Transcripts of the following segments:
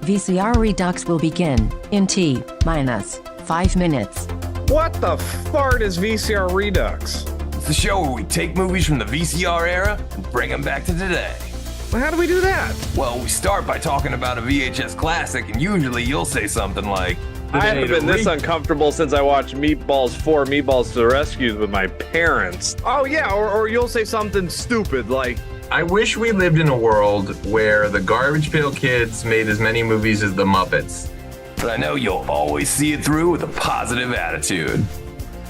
VCR Redux will begin in T-5 minutes. What the fart is VCR Redux? It's the show where we take movies from the VCR era and bring them back to today. Well, how do we do that? Well, we start by talking about a VHS classic, and usually you'll say something like, I haven't been this uncomfortable since I watched Meatballs 4, Meatballs to the Rescue with my parents. Oh yeah, or you'll say something stupid like, I wish we lived in a world where the Garbage Pail Kids made as many movies as the Muppets. but I know you'll always see it through with a positive attitude.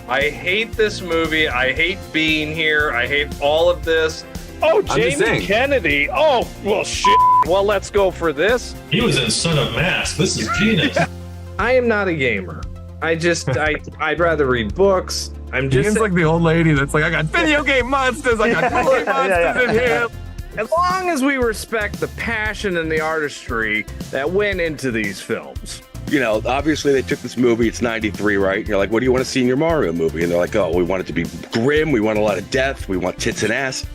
I hate this movie, I hate being here, I hate all of this. Oh, Jamie Kennedy. Oh, well, shit. Well, let's go for this. He was in Son of Mask. This is genius. I am not a gamer. I'd rather read books. Ian's like the old lady that's like, I got video game monsters, I got movie monsters in here. As long as we respect the passion and the artistry that went into these films. You know, obviously they took this movie, it's 93, right? You're like, what do you want to see in your Mario movie? And they're like, oh, we want it to be grim, we want a lot of death, we want tits and ass.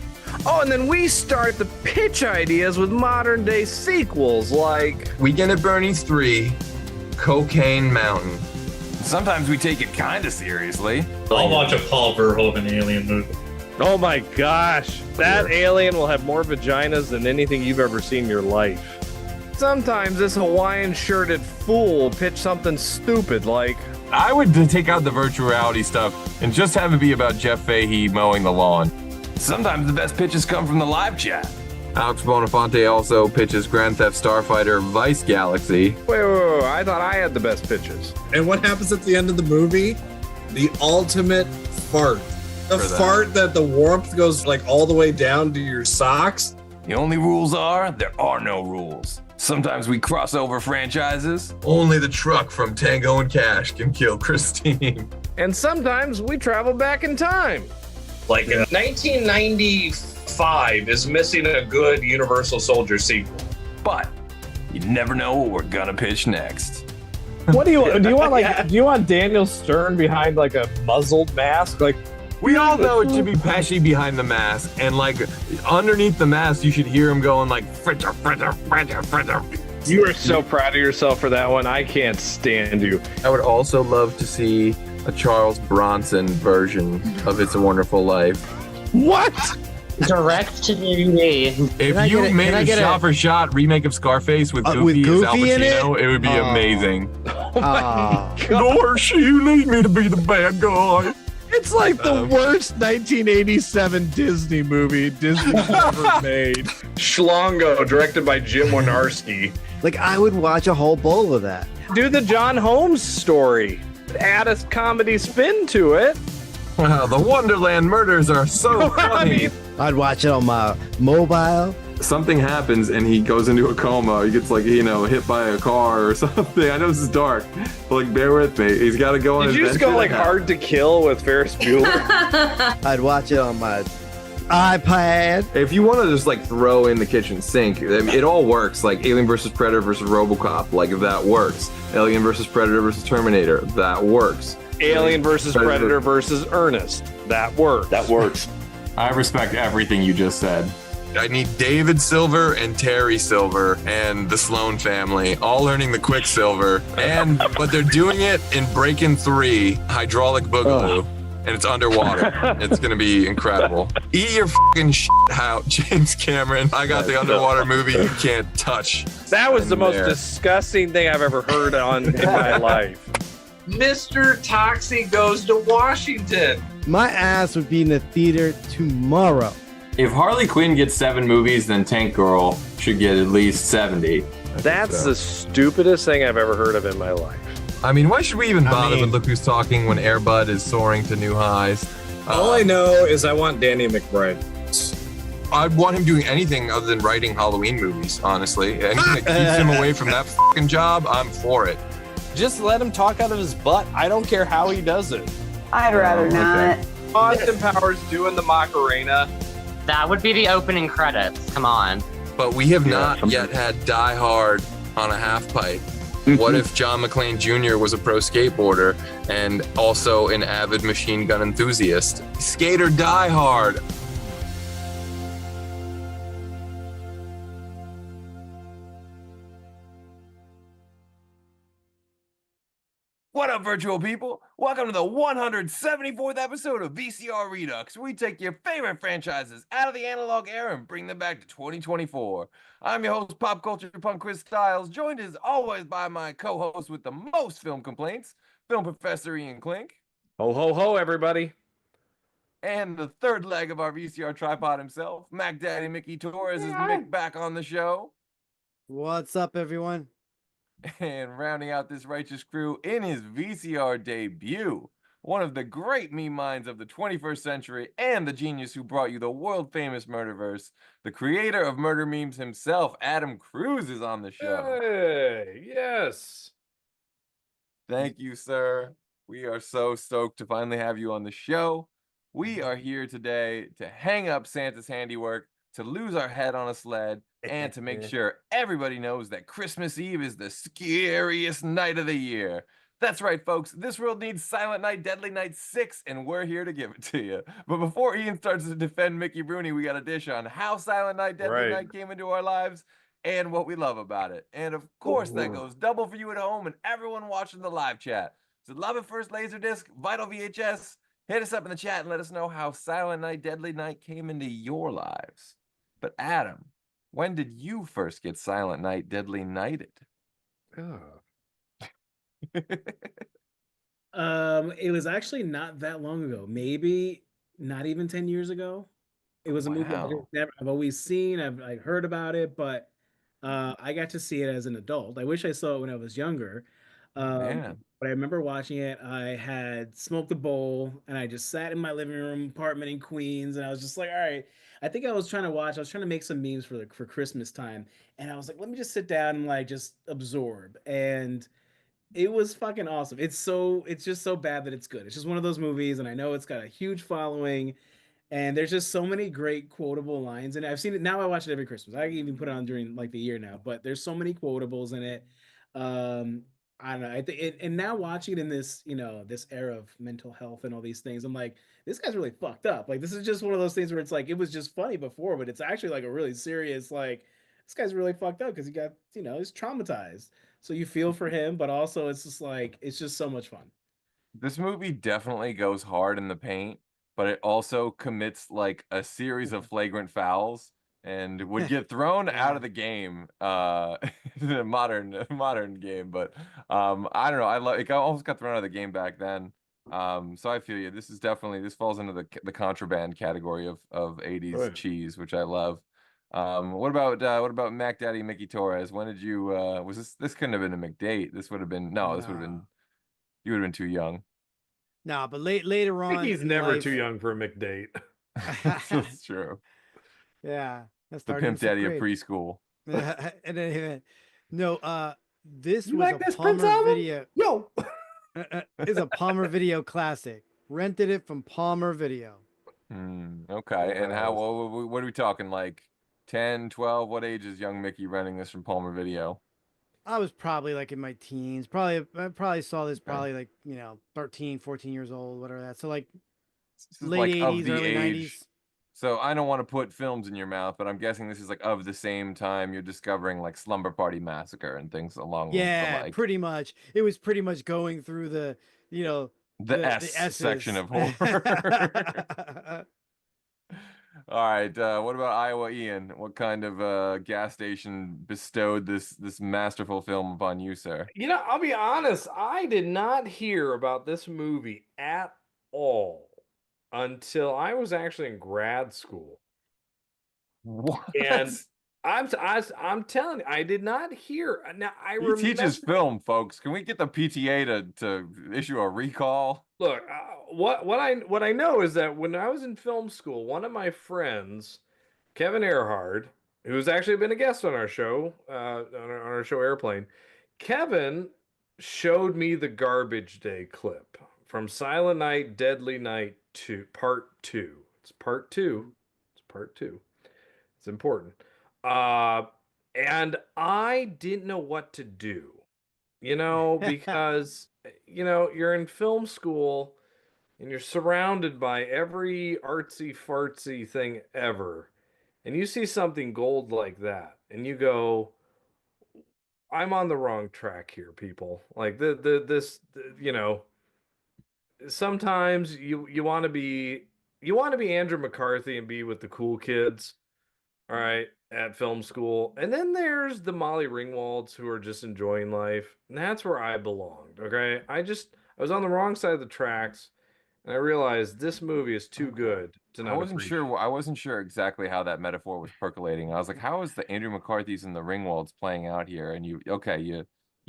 Oh, and then we start the pitch ideas with modern day sequels like Weekend at Bernie's 3, Cocaine Mountain. Sometimes we take it kinda seriously. I'll watch a Paul Verhoeven alien movie. oh my gosh, that alien will have more vaginas than anything you've ever seen in your life. Sometimes this Hawaiian shirted fool will pitch something stupid like, I would take out the virtual reality stuff and just have it be about Jeff Fahey mowing the lawn. Sometimes the best pitches come from the live chat. Alex Bonafonte also pitches Grand Theft Starfighter Vice Galaxy. wait, I thought I had the best pitches. And what happens at the end of the movie? The ultimate fart. The fart that the warmth goes like all the way down to your socks. The only rules are, there are no rules. Sometimes we cross over franchises. Only the truck from Tango and Cash can kill Christine. And sometimes we travel back in time. Like 1995 is missing a good Universal Soldier sequel. But you never know what we're gonna pitch next. What do you want? Do you want Daniel Stern behind like a muzzled mask? Like, We all know it should be Pesci behind the mask, and like underneath the mask, you should hear him going like fritter, fritter, fritter, fritter. you are so proud of yourself for that one. I can't stand you. I would also love to see a Charles Bronson version of It's a Wonderful Life. What? Direct to DVD. If you made a shot-for-shot remake of Scarface with Goofy as Al Pacino, it would be amazing. Oh my god. Dorsey, you need me to be the bad guy. It's like the worst 1987 Disney movie Disney's ever made. Schlongo, directed by Jim Wynorski. Like, I would watch a whole bowl of that. Do the John Holmes story. Add a comedy spin to it. Wow, the Wonderland murders are so funny. I'd watch it on my mobile. Something happens and he goes into a coma. He gets like, hit by a car or something. I know this is dark, but like, bear with me. He's got to go on. Did you just go like Hard to Kill with Ferris Bueller? I'd watch it on my iPad. If you want to just like throw in the kitchen sink, I mean, it all works. Like Alien versus Predator versus RoboCop, like that works. Alien versus Predator versus Terminator, that works. Alien versus Predator versus Ernest, that works. That works. I respect everything you just said. I need David Silver and Terry Silver and the Sloan family all learning the Quicksilver, but they're doing it in Breakin' 3 Hydraulic Boogaloo. And it's underwater. It's gonna be incredible. Eat your fucking shit out, James Cameron. I got the underwater movie you can't touch. That was the most disgusting thing I've ever heard in my life. Mr. Toxie Goes to Washington. My ass would be in the theater tomorrow. If Harley Quinn gets 7 movies, then Tank Girl should get at least 70. That's the stupidest thing I've ever heard of in my life. I mean, why should we even bother with Look Who's Talking when Air Bud is soaring to new highs? All I know is I want Danny McBride. I'd want him doing anything other than writing Halloween movies, honestly. Anything that keeps him away from that fucking job, I'm for it. Just let him talk out of his butt. I don't care how he does it. I'd rather not. Austin Powers doing the Macarena. That would be the opening credits. Come on. But we have not yet had Die Hard on a half pipe. What if John McClane Jr. was a pro skateboarder and also an avid machine gun enthusiast? Skate or Die Hard. What up, virtual people? Welcome to the 174th episode of VCR Redux, where we take your favorite franchises out of the analog era and bring them back to 2024. I'm your host, pop culture punk Chris Stiles, joined as always by my co-host with the most film complaints, film professor Ian Klink. Ho, ho, ho, everybody. And the third leg of our VCR tripod himself, Mac Daddy Mickey Torres, is Mick back on the show. What's up, everyone? And rounding out this righteous crew in his VCR debut, one of the great meme minds of the 21st century and the genius who brought you the world-famous Murderverse, the creator of MurderMemes himself, Adam Cruz, is on the show. Hey, yes. Thank you, sir. We are so stoked to finally have you on the show. We are here today to hang up Santa's handiwork, to lose our head on a sled, and to make sure everybody knows that Christmas Eve is the scariest night of the year. That's right, folks. This world needs Silent Night, Deadly Night 6, and we're here to give it to you. But before Ian starts to defend Mickey Rooney, we got a dish on how Silent Night, Deadly Night came into our lives and what we love about it. And of course, that goes double for you at home and everyone watching the live chat. So love it first Laserdisc, Vital VHS. Hit us up in the chat and let us know how Silent Night, Deadly Night came into your lives. But Adam, when did you first get Silent Night, Deadly Nighted? It was actually not that long ago. Maybe not even 10 years ago. It was a movie I've always seen. I've heard about it, but I got to see it as an adult. I wish I saw it when I was younger. But I remember watching it. I had smoked a bowl and I just sat in my living room apartment in Queens, and I was just like, all right. I think I was trying to make some memes for Christmas time, and I was like, let me just sit down and like just absorb. And it was fucking awesome. It's just so bad that it's good. It's just one of those movies, and I know it's got a huge following. And there's just so many great quotable lines, and I've seen it now. I watch it every Christmas. I even put it on during like the year now, but there's so many quotables in it. I don't know. I think, and now watching it in this, this era of mental health and all these things, I'm like, this guy's really fucked up. Like, this is just one of those things where it's like, it was just funny before, but it's actually like a really serious, like, this guy's really fucked up because he got, he's traumatized. So you feel for him, but also it's just like, it's just so much fun. This movie definitely goes hard in the paint, but it also commits like a series of flagrant fouls and would get thrown out of the game, the modern game. But I don't know. I love it. Almost got thrown out of the game back then. So I feel you. This falls into the contraband category of 80s cheese, which I love. What about Mac Daddy Mickey Torres? When did you was this couldn't have been a McDate. This would have been this would have been you would have been too young. No, but later on, Mickey's never too young for a McDate. That's true. Yeah, that's the pimp daddy of preschool. And then, no, this you was like a this Palmer video. Yo, it's a Palmer Video classic. Rented it from Palmer Video. Okay, and what are we talking? Like 10, 12? What age is young Mickey renting this from Palmer Video? I was probably like in my teens. I probably saw this probably like 13, 14 years old, whatever that. So like late 80s, early 90s. So I don't want to put films in your mouth, but I'm guessing this is like of the same time you're discovering like Slumber Party Massacre and things along the like. Pretty much. It was pretty much going through the the S section of horror. All right. What about Iowa Ian? What kind of gas station bestowed this masterful film upon you, sir? I'll be honest. I did not hear about this movie at all until I was actually in grad school. What? And I'm telling you, I did not hear. Now He teaches film, folks. Can we get the PTA to issue a recall? Look, what I know is that when I was in film school, one of my friends, Kevin Earhart, who's actually been a guest on our show, on our show Airplane, Kevin showed me the Garbage Day clip from Silent Night, Deadly Night 2, Part 2. It's Part 2. It's Part 2. It's important. And I didn't know what to do, because, you're in film school and you're surrounded by every artsy fartsy thing ever. And you see something gold like that and you go, I'm on the wrong track here, people. Like you know, sometimes you want to be Andrew McCarthy and be with the cool kids, all right, at film school. And then there's the Molly Ringwalds who are just enjoying life. And that's where I belonged, okay? I was on the wrong side of the tracks, and I realized this movie is too good to not appreciate. I wasn't sure exactly how that metaphor was percolating. I was like, how is the Andrew McCarthy's and the Ringwalds playing out here? And you're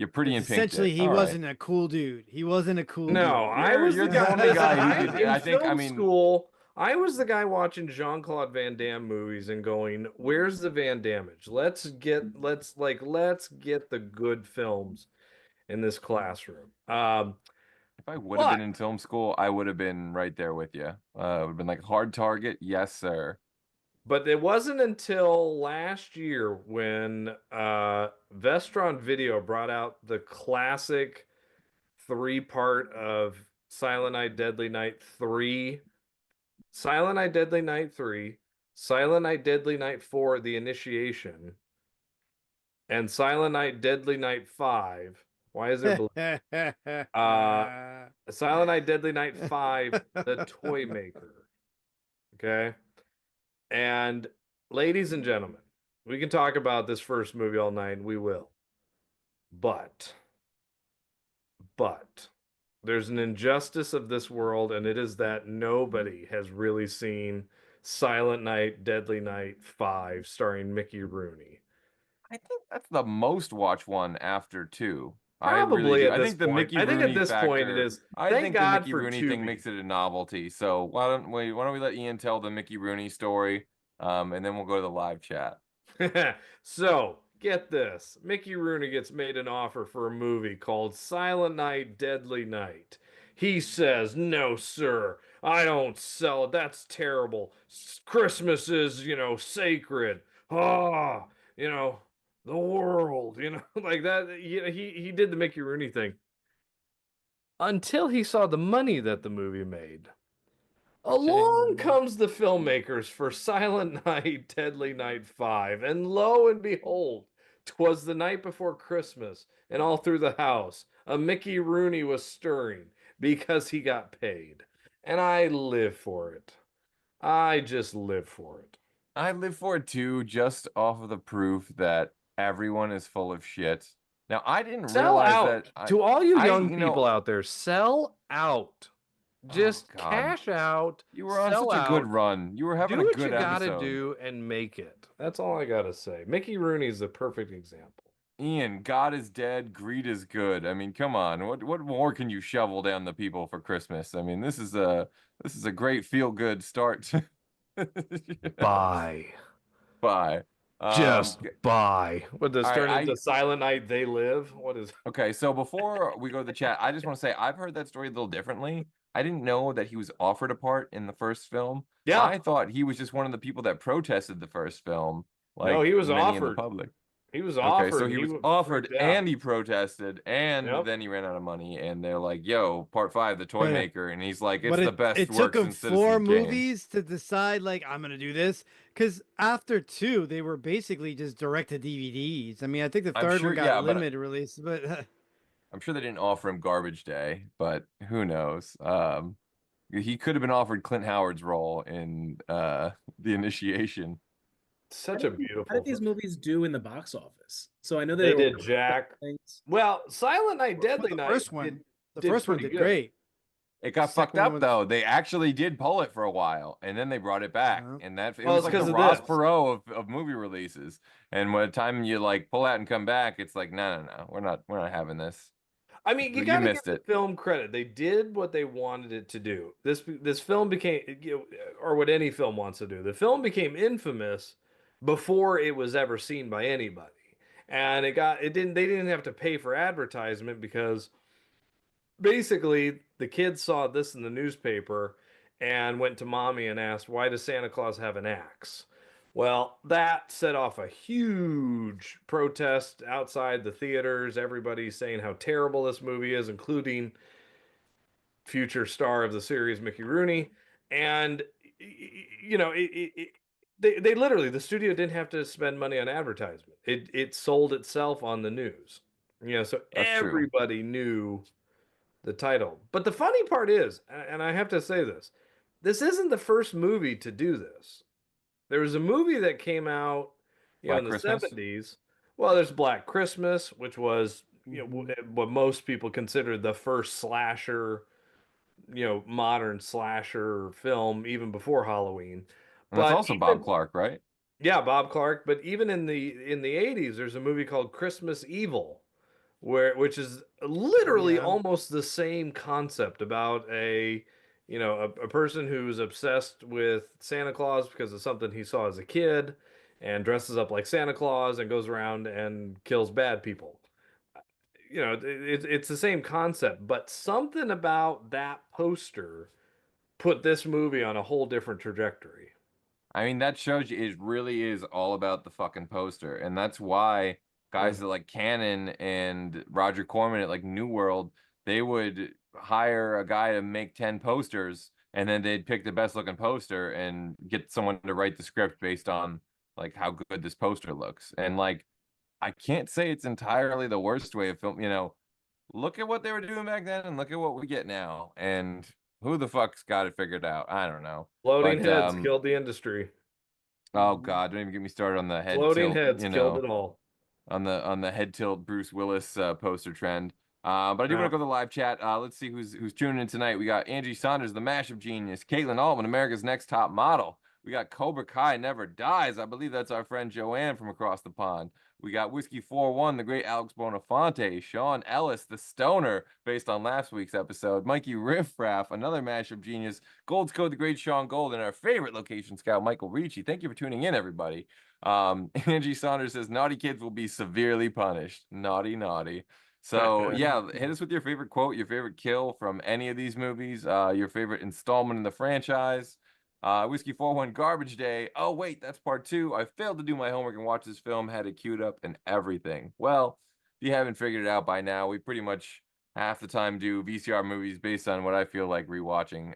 pretty in pink. Essentially, he wasn't a cool dude. He wasn't a cool dude. No, I was you're the the guy. only guy who did. In I think. I film mean, school, I was the guy watching Jean-Claude Van Damme movies and going, "Where's the Van Damage? Let's get the good films in this classroom." if I would have been in film school, I would have been right there with you. It would have been like hard target, yes, sir. But it wasn't until last year when Vestron Video brought out the classic 3-part of Silent Night, Deadly Night 3, Silent Night, Deadly Night 3, Silent Night, Deadly Night 4, The Initiation, and Silent Night, Deadly Night 5. Why is there Silent Night, Deadly Night 5, The Toy Maker. Okay? And ladies and gentlemen, we can talk about this first movie all night, and we will. But there's an injustice of this world, and it is that nobody has really seen Silent Night, Deadly Night 5, starring Mickey Rooney. I think that's the most watched one after 2. Probably I think the Mickey Rooney at this factor, point it is. I Thank think God the Mickey for Rooney Tubi. thing makes it a novelty. So why don't we let Ian tell the Mickey Rooney story, and then we'll go to the live chat. So get this: Mickey Rooney gets made an offer for a movie called Silent Night, Deadly Night. He says, "No, sir, I don't sell it. That's terrible. Christmas is, sacred. Ah, the world, like that." He did the Mickey Rooney thing until he saw the money that the movie made. Along comes the filmmakers for Silent Night, Deadly Night 5, and lo and behold, 'twas the night before Christmas, and all through the house, a Mickey Rooney was stirring because he got paid. And I live for it. I just live for it. I live for it too, just off of the proof that everyone is full of shit. Now, I didn't realize that. To all you young people out there, sell out. Just cash out. You were on such a good run. You were having a good episode. Do what you gotta do and make it. That's all I gotta say. Mickey Rooney is the perfect example. Ian, God is dead, greed is good. I mean, come on. What more can you shovel down the people for Christmas? I mean, this is a great feel good start. Bye. Just bye. What does turn into Silent Night They Live? What is Okay, so before we go to the chat, I just want to say I've heard that story a little differently. I didn't know that he was offered a part in the first film. Yeah. I thought he was just one of the people that protested the first film. Like no, he was many offered. In the public. He was offered. Okay, so he was offered and he protested, and then he ran out of money. And they're like, "Yo, part 5, the toy maker," and he's like, "It's the best." It took him 4 movies to decide, like, I'm gonna do this. Because after 2, they were basically just direct to DVDs. I mean, I think the third one got limited release, but I'm sure they didn't offer him Garbage Day, but who knows? He could have been offered Clint Howard's role in The Initiation. Such a beautiful. How did these movies do in the box office? So I know they did Jack. Well, Silent Night, Deadly Night. The first one did great. It got fucked up though. They actually did pull it for a while, and then they brought it back, and it was like the Ross Perot of movie releases. And by the time you like pull out and come back, it's like, no, we're not having this. I mean, you gotta give the film credit. They did what they wanted it to do. This film became, or what any film wants to do. The film became infamous before it was ever seen by anybody, and they didn't have to pay for advertisement because basically the kids saw this in the newspaper and went to mommy and asked, "Why does Santa Claus have an axe?" Well, that set off a huge protest outside the theaters. Everybody's saying how terrible this movie is, including future star of the series, Mickey Rooney. And, they literally, the studio didn't have to spend money on advertisement. It sold itself on the news. So That's true. everybody knew the title. But the funny part is, and I have to say this isn't the first movie to do this. There was a movie that came out, Black in the Christmas? 70s. Well, there's Black Christmas, which was, what most people consider the first slasher, modern slasher film, even before Halloween. And that's But also Bob Clark, right? yeah, Bob Clark. But even in the 80s, there's a movie called Christmas Evil, which is literally almost the same concept about a person who's obsessed with Santa Claus because of something he saw as a kid, and dresses up like Santa Claus and goes around and kills bad people. It's the same concept, but something about that poster put this movie on a whole different trajectory. I mean, that shows you it really is all about the fucking poster. And that's why guys at like Canon and Roger Corman at like New World, they would hire a guy to make 10 posters, and then they'd pick the best looking poster and get someone to write the script based on like how good this poster looks. And like, I can't say it's entirely the worst way of film. Look at what they were doing back then and look at what we get now. And who the fuck's got it figured out? I don't know. Floating heads killed the industry. Oh God, don't even get me started on the head Floating tilt, heads killed it all. On the head tilt Bruce Willis poster trend. But I do want to go to the live chat. Let's see who's tuning in tonight. We got Angie Saunders, the mashup genius, Caitlin Altman, America's Next Top Model. We got Cobra Kai Never Dies. I believe that's our friend Joanne from across the pond. We got Whiskey 41, the great Alex Bonafonte, Sean Ellis, the stoner, based on last week's episode, Mikey Riffraff, another mashup genius, Gold's Code, the great Sean Gold, and our favorite location scout, Michael Ricci. Thank you for tuning in, everybody. Angie Saunders says, naughty kids will be severely punished. Naughty, naughty. So, yeah, hit us with your favorite quote, your favorite kill from any of these movies, your favorite installment in the franchise. Whiskey 41 Garbage Day. Oh, wait, that's part 2. I failed to do my homework and watch this film, had it queued up and everything. Well, if you haven't figured it out by now, we pretty much half the time do VCR movies based on what I feel like rewatching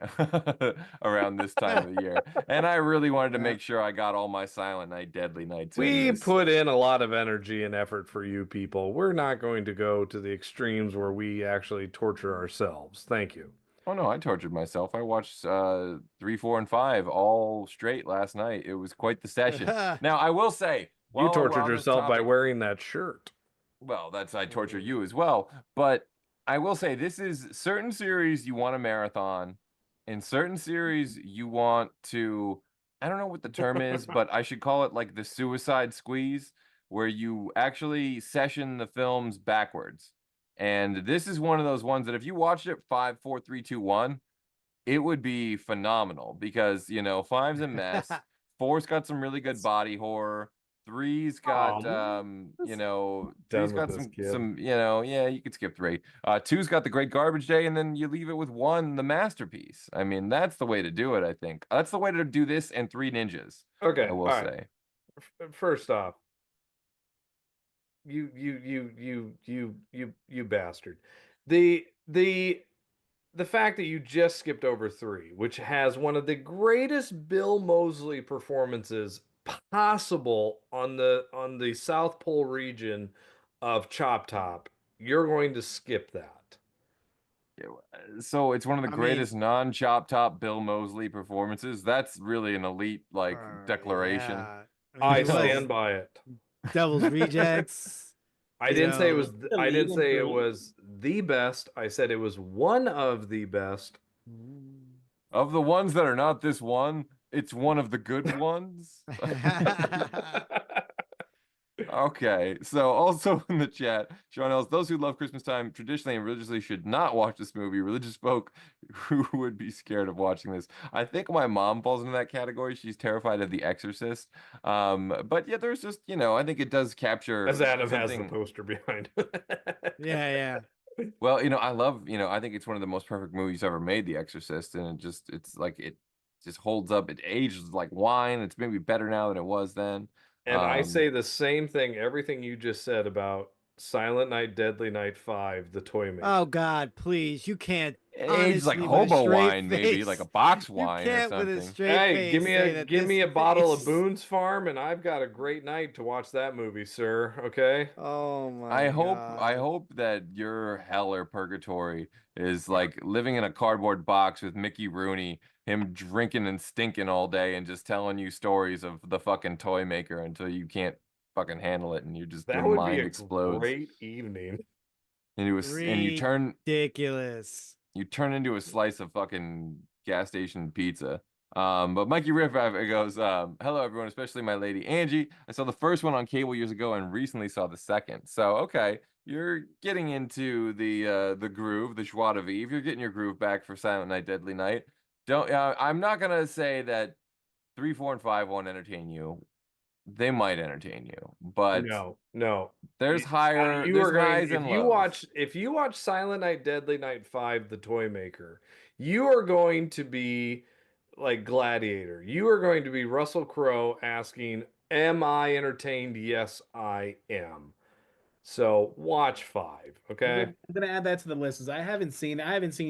around this time of the year. And I really wanted to make sure I got all my Silent Night, Deadly Nights. We put in a lot of energy and effort for you people. We're not going to go to the extremes where we actually torture ourselves. Thank you. Oh no, I tortured myself. I watched 3, 4, and 5 all straight last night. It was quite the session. Now I will say, you tortured yourself by wearing that shirt. Well, I torture you as well. But I will say, this is certain series you want a marathon, and certain series you want to, I don't know what the term is, but I should call it like the suicide squeeze, where you actually session the films backwards. And this is one of those ones that if you watched it 5, 4, 3, 2, 1, it would be phenomenal because 5's a mess. 4's got some really good body horror. 3's got 3's got some yeah, you could skip 3. 2's got the great Garbage Day, and then you leave it with 1, the masterpiece. I mean, that's the way to do it. I think that's the way to do this and 3 Ninjas. Okay, I will say. First off, you bastard. The fact that you just skipped over 3, which has one of the greatest Bill Moseley performances possible on the South Pole region of Chop Top, you're going to skip that. So it's one of the greatest non-Chop Top Bill Moseley performances. That's really an elite declaration. Yeah. I stand by it. Devil's Rejects. I didn't say it was. I didn't say it was the best. I said it was one of the best. Of the ones that are not this one, it's one of the good ones. Okay, so also in the chat, Sean Ellis, those who love Christmas time traditionally and religiously should not watch this movie. Religious folk who would be scared of watching this. I think my mom falls into that category. She's terrified of The Exorcist. But yeah, there's just, I think it does capture. As Adam has the poster behind. Yeah. Well, I love, I think it's one of the most perfect movies ever made, The Exorcist, and it just holds up. It ages like wine. It's maybe better now than it was then. And I say the same thing, everything you just said about Silent Night, Deadly Night 5, the toy maker. Oh God, please! You can't Aged like honestly, with a hobo straight wine, maybe like a face, box you wine or can't with a something. straight Hey, face give me say a that give this me a bottle of face- Boone's Farm, and I've got a great night to watch that movie, sir. Okay. Oh my I god! hope that your hell or purgatory is like living in a cardboard box with Mickey Rooney, him drinking and stinking all day and just telling you stories of the fucking toy maker until you can't fucking handle it and you just your That would be mind a explodes. great evening. And Ridiculous. you turn into a slice of fucking gas station pizza. But Mikey Riff goes, hello everyone, especially my lady Angie. I saw the first one on cable years ago and recently saw the second. So okay, you're getting into the groove, the joie de vivre. You're getting your groove back for Silent Night, Deadly Night. I'm not gonna say that 3, 4, and 5 won't entertain you. They might entertain you, but no. There's highs and lows. If you watch Silent Night, Deadly Night 5, The Toy Maker, you are going to be like Gladiator. You are going to be Russell Crowe asking, "Am I entertained?" Yes, I am. So watch 5, okay? I'm gonna add that to the list. I haven't seen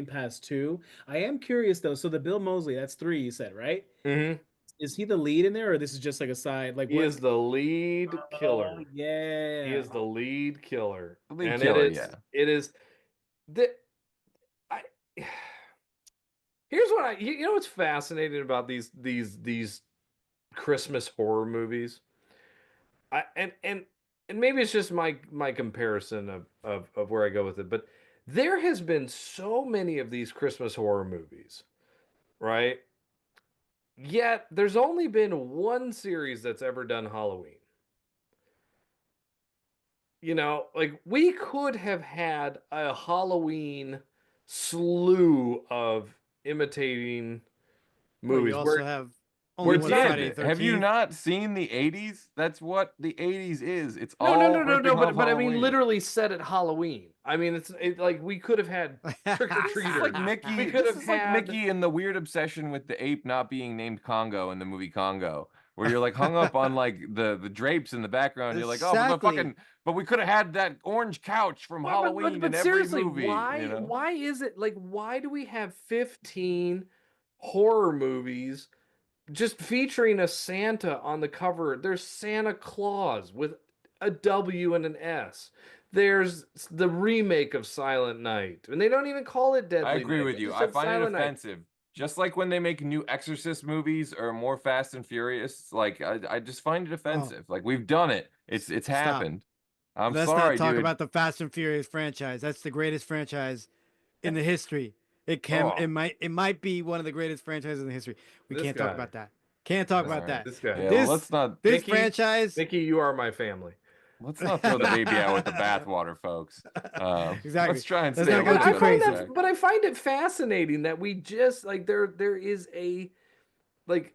past 2. I am curious though. So the Bill Moseley, that's 3, you said, right? Mm-hmm. Is he the lead in there, or this is just like a side? Like He is the lead killer. Yeah, he is the lead killer. The lead and killer, it is the I. Here's what you know what's fascinating about these Christmas horror movies. And maybe it's just my comparison of where I go with it, but there has been so many of these Christmas horror movies, right? Yet there's only been one series that's ever done Halloween. You know, like we could have had a Halloween slew of imitating movies. You also have only one Friday the 13th. Have you not seen the 80s? That's what the 80s is. It's no, but I mean Halloween. literally set at Halloween. I mean, it's like we could have had trick or treaters. Like Mickey. We could have had like Mickey and the weird obsession with the ape not being named Congo in the movie Congo, where you're like hung up on like the drapes in the background. You're like, oh, but the fucking. But we could have had that orange couch from Halloween but in every seriously, movie. Why is it like? Why do we have 15 horror movies just featuring a Santa on the cover? There's Santa Claus with a W and an S. There's the remake of Silent Night, and they don't even call it Deadly Night. I agree with you. I find it offensive. Just like when they make new Exorcist movies or more Fast and Furious, like I just find it offensive. Like we've done it. It's happened. I'm Let's sorry, not talk dude. about the Fast and Furious franchise. That's the greatest franchise in the history. It might be one of the greatest franchises in the history. We can't talk about that. Can't talk about that. This guy. Yeah, let's not. This franchise. Mickey, you are my family. Let's not throw the baby out with the bathwater, folks. Exactly. Let's try and Let's stay not go away too from crazy. that. But I find it fascinating that we just like there is a like.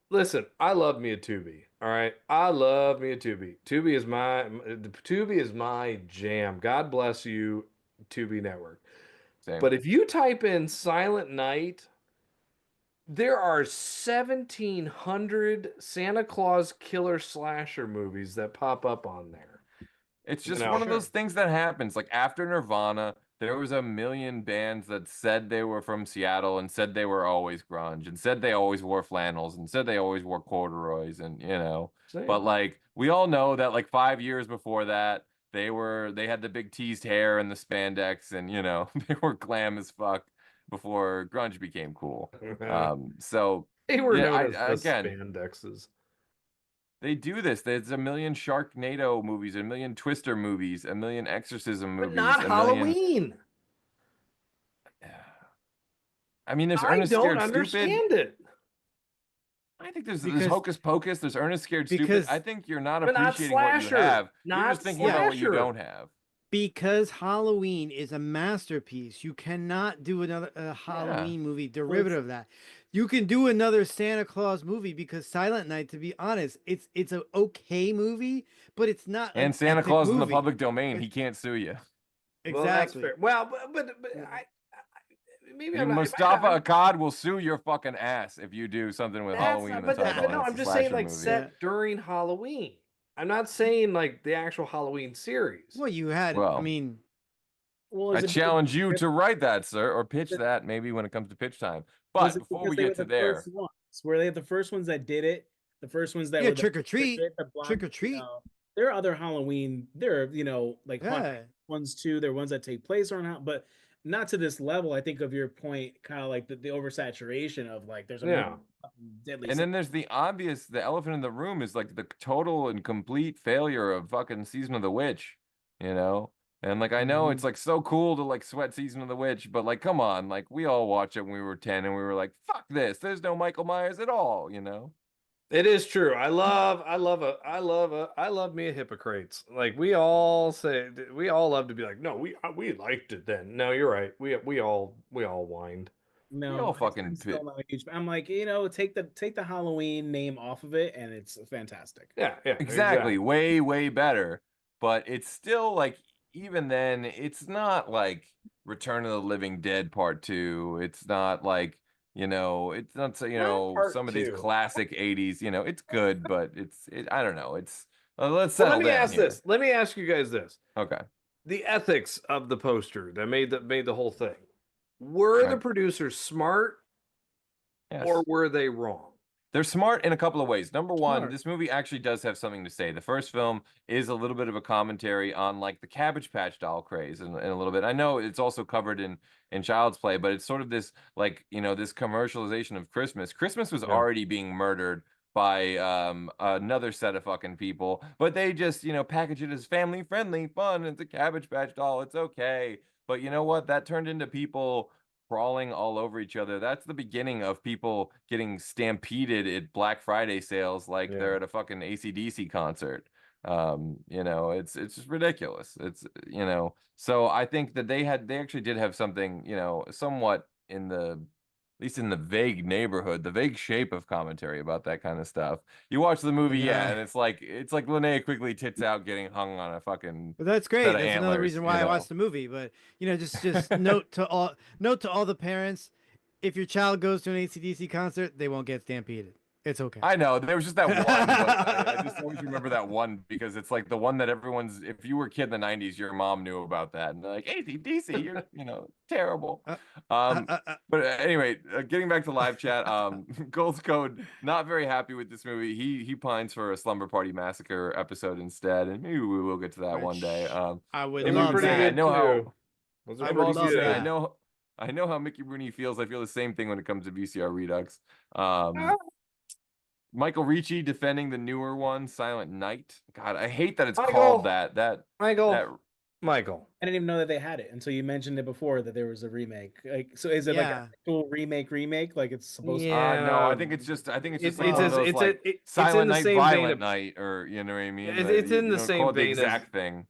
Listen, I love me a Tubi. All right, I love me a Tubi. Tubi is my jam. God bless you, Tubi Network. Same. But if you type in Silent Night, there are 1,700 Santa Claus killer slasher movies that pop up on there. It's just one of those things that happens. Like after Nirvana, there was a million bands that said they were from Seattle and said they were always grunge and said they always wore flannels and said they always wore corduroys and Same. But like we all know that like 5 years before that, they had the big teased hair and the spandex and they were glam as fuck before grunge became cool. So they were known as spandexes. They do this. There's a million Sharknado movies, a million Twister movies, a million Exorcism movies. But not Halloween. I mean, there's Ernest Scared Stupid. I think there's Hocus Pocus. There's Ernest Scared Stupid. I think you're not appreciating what you have. You're just thinking about what you don't have. Because Halloween is a masterpiece. You cannot do another Halloween movie derivative of that. You can do another Santa Claus movie because Silent Night, to be honest, it's an okay movie, but it's not. And Santa Claus in the public domain, he can't sue you. Exactly. Well, but maybe Mustafa Akkad will sue your fucking ass if you do something with Halloween. But no, I'm just saying like set during Halloween. I'm not saying like the actual Halloween series. Well, you had. Well, I mean, Well, I challenge you to write that, sir, or pitch that maybe when it comes to pitch time. But before we get to there, where they had the first ones that did it, the first ones that were trick or treat, trick or treat. There are other Halloween. There are like ones too. There are ones that take place around, but not to this level. I think of your point, kind of like the oversaturation of like there's a deadly. And then there's the elephant in the room is like the total and complete failure of fucking Season of the Witch, And like I know it's like so cool to like sweat Season of the Witch, but like come on, like we all watched it when we were 10 and we were like, fuck this. There's no Michael Myers at all, It is true. I love me a Hippocrates. Like we all love to be like, no, we liked it then. No, you're right. We all whined. No, I'm like, take the Halloween name off of it, and it's fantastic. Yeah, exactly. Way better. But it's still like, even then, it's not like Return of the Living Dead Part 2. It's not like, it's not some of these classic 80s. It's good, but I don't know. It's let's settle down here. Let me ask you guys this. Okay. The ethics of the poster that made the whole thing. Were the producers smart, or were they wrong? They're smart in a couple of ways. Number one, this movie actually does have something to say. The first film is a little bit of a commentary on like the Cabbage Patch doll craze in a little bit. I know it's also covered in Child's Play, but it's sort of this like, this commercialization of Christmas. Christmas was already being murdered by another set of fucking people, but they just, package it as family friendly fun. It's a Cabbage Patch doll. It's okay. But you know what? That turned into people crawling all over each other. That's the beginning of people getting stampeded at Black Friday sales like they're at a fucking AC/DC concert. It's just ridiculous. It's so I think that they actually did have something, somewhat at least in the vague neighborhood, the vague shape of commentary about that kind of stuff. You watch the movie, and it's like Linnea quickly tits out getting hung on a fucking. But that's great. That's another reason why I watched the movie. But just note to all the parents: if your child goes to an AC/DC concert, they won't get stampeded. It's okay. I know there was just that one. I just always remember that one because it's like the one that everyone's. If you were a kid in the '90s, your mom knew about that, and they're like, AC/DC, you're terrible. But anyway, getting back to live chat, Gold's Code not very happy with this movie. He pines for a Slumber Party Massacre episode instead, and maybe we will get to that one day. I would love that. I know how Mickey Rooney feels. I feel the same thing when it comes to VCR Redux. Michael Ricci defending the newer one, Silent Night. God, I hate that it's called that. Michael. I didn't even know that they had it until you mentioned it before that there was a remake. Like, so is it like a cool remake? Like it's supposed to? No, I think it's just like Silent Night, Violent Night, or you know what I mean. It's in the same vein. Exact thing.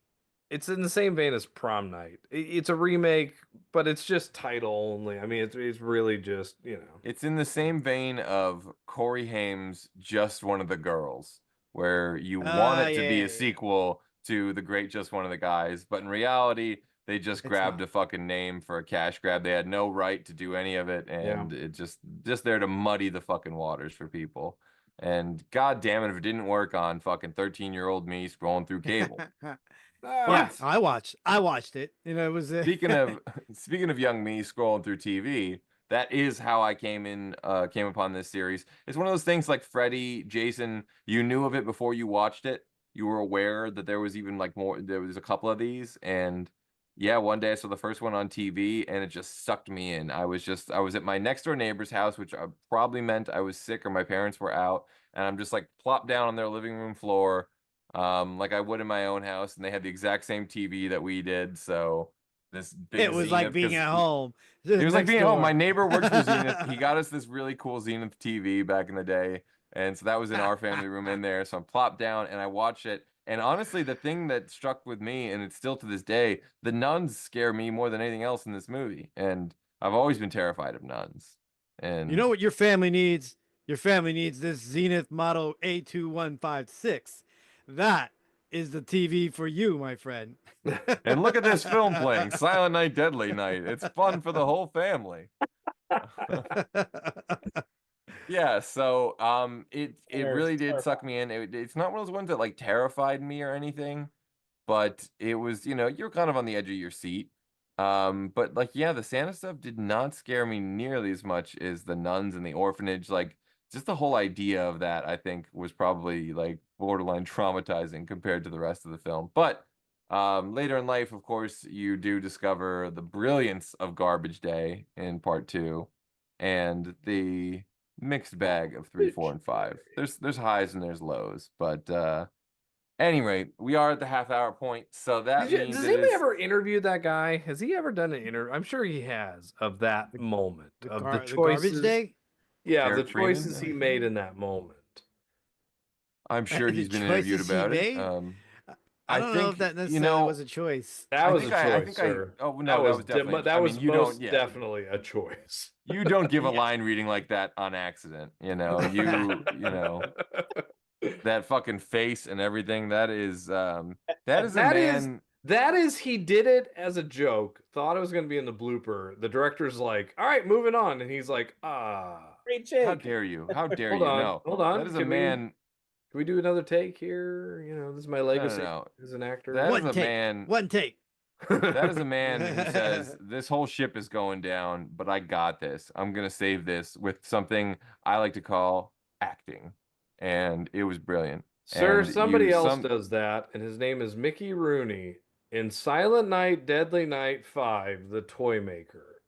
It's in the same vein as Prom Night. It's a remake, but it's just title only. I mean, it's really just, It's in the same vein of Corey Haim's Just One of the Girls, where you want it to be a sequel to The Great Just One of the Guys, but in reality, they just grabbed a fucking name for a cash grab. They had no right to do any of it, and it just there to muddy the fucking waters for people. And god damn it if it didn't work on fucking 13-year-old me scrolling through cable. Yeah, I watched it. It was speaking of young me scrolling through TV. That is how I came upon this series. It's one of those things like Freddy, Jason. You knew of it before you watched it. You were aware that there was even like more. There was a couple of these, and one day I saw the first one on TV, and it just sucked me in. I was at my next door neighbor's house, which probably meant I was sick or my parents were out, and I'm just like plopped down on their living room floor. Like I would in my own house, and they had the exact same TV that we did. So it was like being at home. It was like being at home. My neighbor works for Zenith. He got us this really cool Zenith TV back in the day, and so that was in our family room in there. So I'm plopped down and I watch it. And honestly, the thing that struck with me, and it's still to this day, the nuns scare me more than anything else in this movie. And I've always been terrified of nuns. And you know what your family needs? Your family needs this Zenith model A2156. That is the TV for you, my friend. And look at this film playing, Silent Night, Deadly Night. It's fun for the whole family. Yeah, so it really did suck me in. It's not one of those ones that like terrified me or anything, but it was, you're kind of on the edge of your seat. But like, yeah, the Santa stuff did not scare me nearly as much as the nuns and the orphanage. Like, just the whole idea of that, I think, was probably like borderline traumatizing compared to the rest of the film. But later in life, of course, you do discover the brilliance of Garbage Day in part 2 and the mixed bag of 3, 4, and 5. There's highs and there's lows, but anyway, we are at the half-hour point, so that means Does it anybody is. ever interview that guy? Has he ever done an interview? I'm sure he has of that moment of the Garbage choices. Day. Yeah, the Eric Freeman? choices he made in that moment. I'm sure The he's been interviewed choices he about it. made? I don't know if that necessarily was a choice. That was a I choice, think sir. oh no, that was definitely. that I was mean, you most don't. Yeah, definitely a choice. you don't give a line reading like that on accident. You know, you know, that fucking face and everything. That is a man. That is he did it as a joke. Thought it was going to be in the blooper. The director's like, "All right, moving on," and he's like, "Ah, How dare you? How dare hold you? on, No, hold on. that is a man. Can we do another take here? You know, this is my legacy No. as an actor. That is One a take. man. One take. That is a man who says, "This whole ship is going down, but I got this. I'm gonna save this with something I like to call acting," and it was brilliant. Sir, And somebody else does that, and his name is Mickey Rooney in Silent Night, Deadly Night 5, The Toy Maker.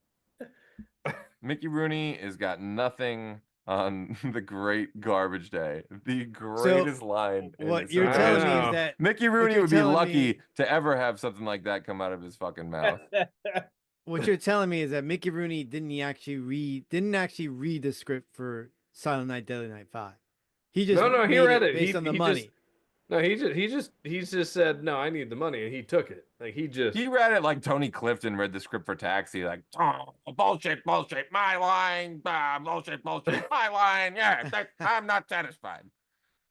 Mickey Rooney has got nothing on the Great Garbage Day. The greatest line. What you're telling me is that Mickey Rooney would be lucky to ever have something like that come out of his fucking mouth. What you're telling me is that Mickey Rooney didn't actually read the script for Silent Night, Deadly Night 5. He just he read it based on the money. He just said, "No, I need the money," and he took it. Like he read it like Tony Clifton read the script for Taxi, like, "Oh, bullshit, my line, bullshit, my line. Yeah, I'm not satisfied."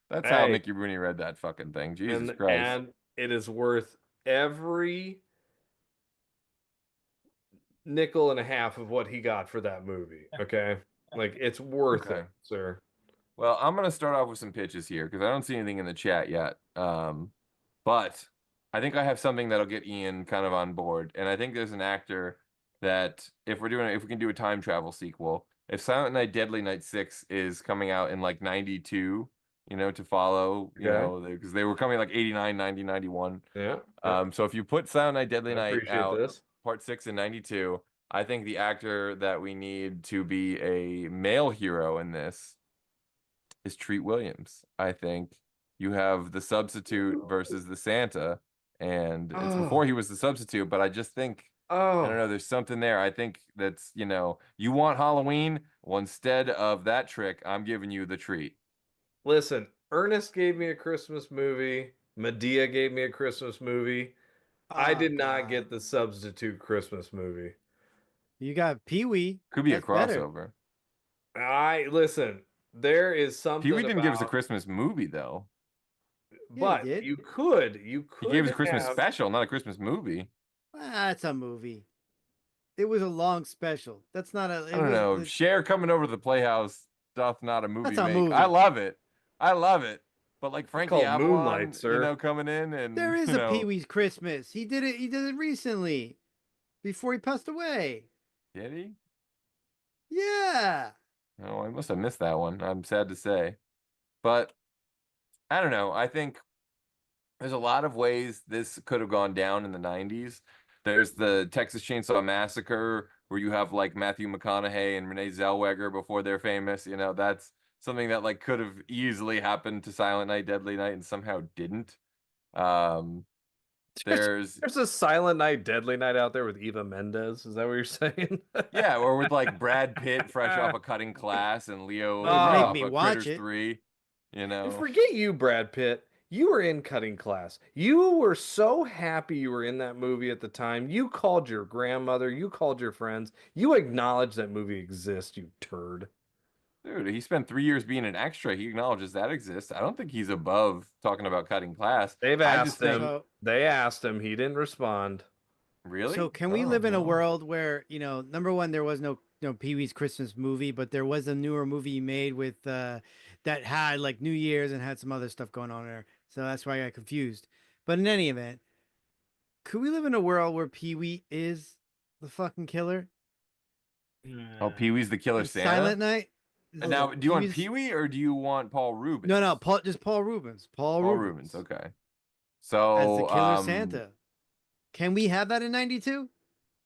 That's how Mickey Rooney read that fucking thing. Jesus Christ! And it is worth every nickel and a half of what he got for that movie. Okay, like it's worth it, sir. Well, I'm going to start off with some pitches here because I don't see anything in the chat yet. But I think I have something that'll get Ian kind of on board. And I think there's an actor that if we can do a time travel sequel, if Silent Night, Deadly Night 6 is coming out in like 92, you know, to follow, you know, because they were coming like 89, 90, 91. Yeah. So if you put Silent Night, Deadly Night out, this. part 6 in 92, I think the actor that we need to be a male hero in this is Treat Williams. I think you have the substitute versus the Santa, and it's before he was the substitute, but I just think I don't know, there's something there. I think that's, you know, you want Halloween, well, instead of that trick, I'm giving you the treat. Listen, Ernest gave me a Christmas movie. Medea gave me a Christmas movie. I did not get the substitute Christmas movie. You got Pee-wee. Could be a crossover. Listen. There is something. Pee-wee didn't give us a Christmas movie though. But you could. He gave us a Christmas special, not a Christmas movie. That's a movie. It was a long special. That's not a. I don't know. Cher coming over to the Playhouse stuff, not a movie. That's a movie. I love it. But like Frankie Avalon, Moonlight, sir. you know, coming in and there is a Pee-wee's Christmas. He did it recently, before he passed away. Did he? Yeah. Oh, I must have missed that one. I'm sad to say. But I don't know. I think there's a lot of ways this could have gone down in the 90s. There's the Texas Chainsaw Massacre, where you have like Matthew McConaughey and Renee Zellweger before they're famous. You know, that's something that like could have easily happened to Silent Night, Deadly Night, and somehow didn't. There's a Silent Night, Deadly Night out there with Eva Mendes. Is that what you're saying? Yeah, or with like Brad Pitt fresh off of Cutting Class and Leo make me of watch Critters it. 3. You know, And forget you, Brad Pitt. You were in Cutting Class. You were so happy you were in that movie at the time. You called your grandmother. You called your friends. You acknowledged that movie exists, you turd. Dude, he spent 3 years being an extra. He acknowledges that exists. I don't think he's above talking about Cutting Class. They've asked him. They asked him. He didn't respond. Really? So can we live in a world where, you know, number one, there was no Pee-wee's Christmas movie, but there was a newer movie he made with that had like New Year's and had some other stuff going on there. So that's why I got confused. But in any event, could we live in a world where Pee-wee is the fucking killer? Oh, Pee Wee's the Killer In Santa. Silent Night. And now, do you want Pee-wee's- Pee Wee or do you want Paul Rubens? No, just Paul Rubens. Paul Rubens. Okay. So As the Killer Santa. Can we have that in 92?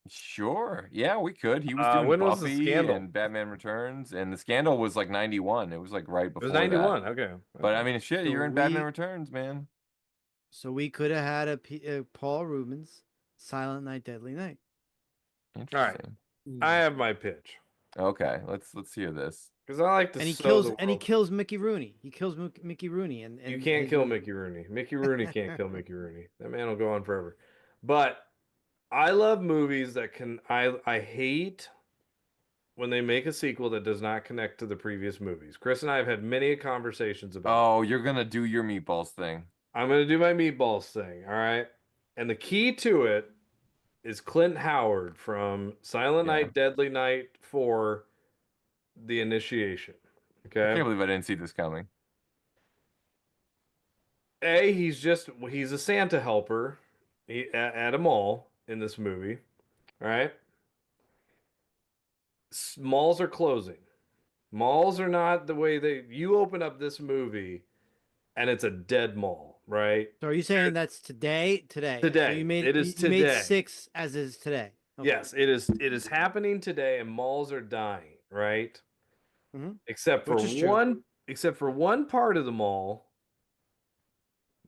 Sure. Yeah, we could. He was doing when was the Buffy Scandal? and Batman Returns, and the Scandal was like 91. It was like right It before was 91. that. Okay. But I mean, shit, So you're in we- Batman Returns, man. So we could have had a Paul Rubens Silent Night, Deadly Night. Interesting. I have my pitch Okay, let's hear this. because I like to. And he sow kills the and he world. kills Mickey Rooney. He kills Mickey Rooney and You can't his kill movie. Mickey Rooney. Mickey Rooney can't kill Mickey Rooney. That man will go on forever. But I love movies that can. I hate when they make a sequel that does not connect to the previous movies. Chris and I have had many conversations about. Oh, you're gonna do your meatballs thing. I'm gonna do my meatballs thing. All right, and the key to it is Clint Howard from Silent Night, Deadly Night for The Initiation. I Okay. can't believe I didn't see this coming. He's a Santa helper at a mall in this movie. All right. Malls are closing. Malls are not the way you open up this movie and it's a dead mall, right? So are you saying that's today? Today. Today. So you made It is you made today. 6 as is today. Okay. Yes, it is happening today and malls are dying, right? Mhm. Except for Which is true. one part of the mall,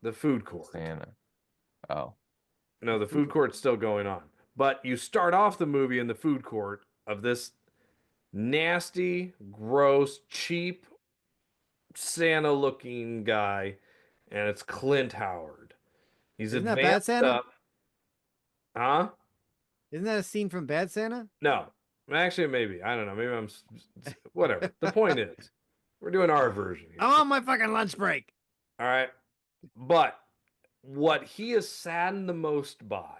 the food court. Santa. Oh. No, the food court's still going on. But you start off the movie in the food court of this nasty, gross, cheap Santa-looking guy, and it's Clint Howard. He's Isn't that Bad advanced Santa? up. Huh? Isn't that a scene from Bad Santa? No. Actually, maybe. I don't know. Maybe whatever. The point is, we're doing our version here. I'm on my fucking lunch break. All right. But what he is saddened the most by,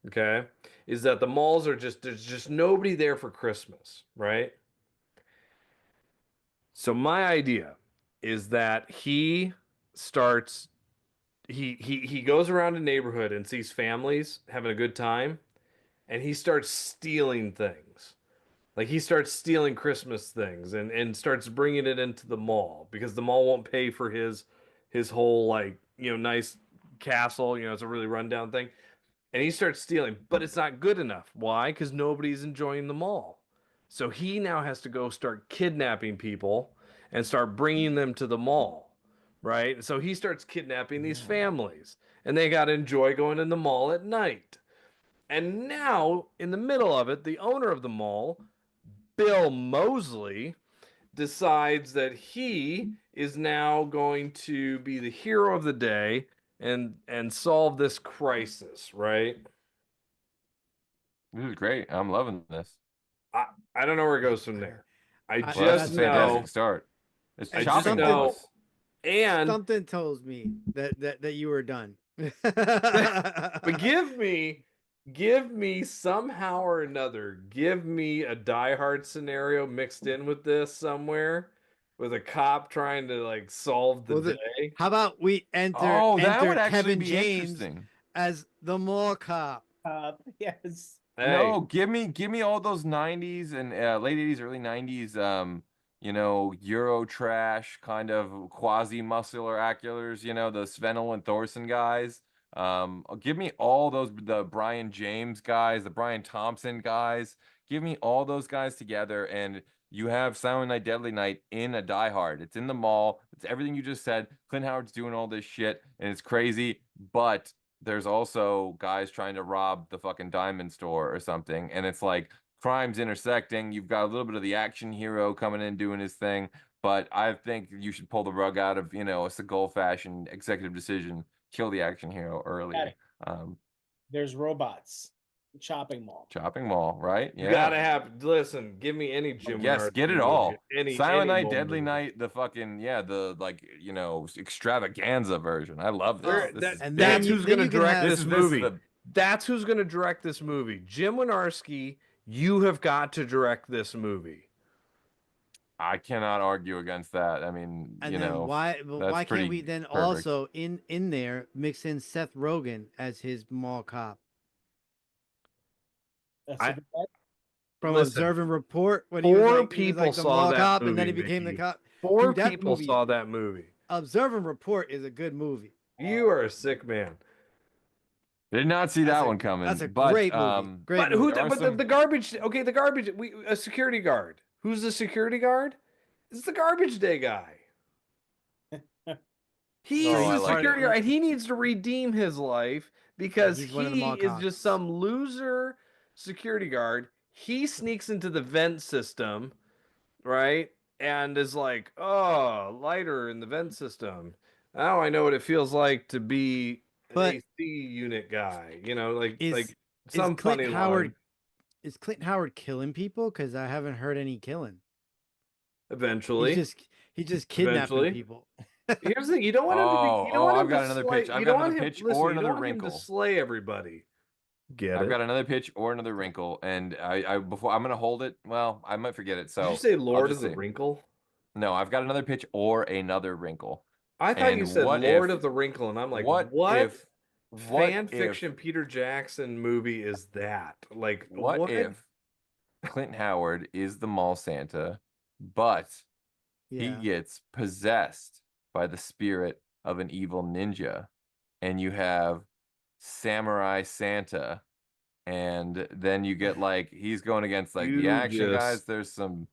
okay, is that the malls are there's just nobody there for Christmas, right? So my idea is that he starts he goes around a neighborhood and sees families having a good time and he starts stealing things. Like he starts stealing Christmas things and starts bringing it into the mall because the mall won't pay for his whole like, nice castle, it's a really rundown thing. And he starts stealing, but it's not good enough. Why? Because nobody's enjoying the mall. So he now has to go start kidnapping people and start bringing them to the mall, right? So he starts kidnapping these families and they got to enjoy going in the mall at night. And now, in the middle of it, the owner of the mall, Bill Moseley, decides that he is now going to be the hero of the day and solve this crisis, right? This is great. I'm loving this. I don't know where it goes from there. I Well, just that's a know. fantastic start. It's I chopping just know. boards. And Something tells me that you were done. but give me somehow or another, give me a Die Hard scenario mixed in with this somewhere, with a cop trying to like solve the day. How about we enter that would actually Kevin be James interesting. as the mall cop? Yes. No, give me all those 90s and late 80s, early 90s, Euro trash kind of quasi muscular actors, the Svenel and Thorson guys. Give me all the Brian James guys, the Brian Thompson guys. Give me all those guys together, and you have Silent Night, Deadly Night in a Die Hard. It's in the mall. It's everything you just said. Clint Howard's doing all this shit, and it's crazy, but there's also guys trying to rob the fucking diamond store or something, and it's like crimes intersecting. You've got a little bit of the action hero coming in doing his thing, but I think you should pull the rug out of, a Seagal fashion executive decision, kill the action hero early. There's robots. Chopping mall. Right? You gotta listen, give me any Jim. Yes, Renard get it movie, all. Any Silent Night, mall Deadly movie. Night, the fucking extravaganza version. I love this. That's who's gonna direct this movie. the- That's who's gonna direct this movie. Jim Wynorski, you have got to direct this movie. I cannot argue against that. I mean, And then why that's pretty can't we then perfect. also in there mix in Seth Rogen as his mall cop? I- From Listen, Observe and Report, when he was Four like, he was people like the saw mall that cop, movie, and then he became the Mickey. cop. Four Dude, that people movie- saw that movie. Observe and Report is a good movie. You are a sick man. Did not see that one coming. That's a but, great movie. Great But who? movie. there are But some- the garbage. Okay, the garbage. A security guard. Who's the security guard? It's the garbage day guy. He's Oh, I the like security it. guard, and he needs to redeem his life because he's one of the he mall is cops. just some loser security guard. He sneaks into the vent system, right? And is like, oh, lighter in the vent system. Now I know what it feels like to be an But- AC unit guy. You know, like Is some Clint funny Howard line. is Clint Howard killing people? Because I haven't heard any killing. Eventually, He's just kidnapping Eventually. people. here's the thing: you don't want him to be. You don't want him I've got to another slay, pitch. I've you got don't another want him, pitch listen, or you don't another want him wrinkle. to slay everybody. Get I've it? got another pitch or another wrinkle, and I before I'm gonna hold it. Well, I might forget it. So Did you say I'll Lord of just the say- Wrinkle? No, I've got another pitch or another wrinkle. I thought you And said what Lord if- of the Wrinkle, and I'm like, what what if- what fan if- fiction Peter Jackson movie is that? Like, What if Clint Howard is the mall Santa, but he Yeah. gets possessed by the spirit of an evil ninja, and you have Samurai Santa, and then you get like he's going against like You the action guys. just- There's some.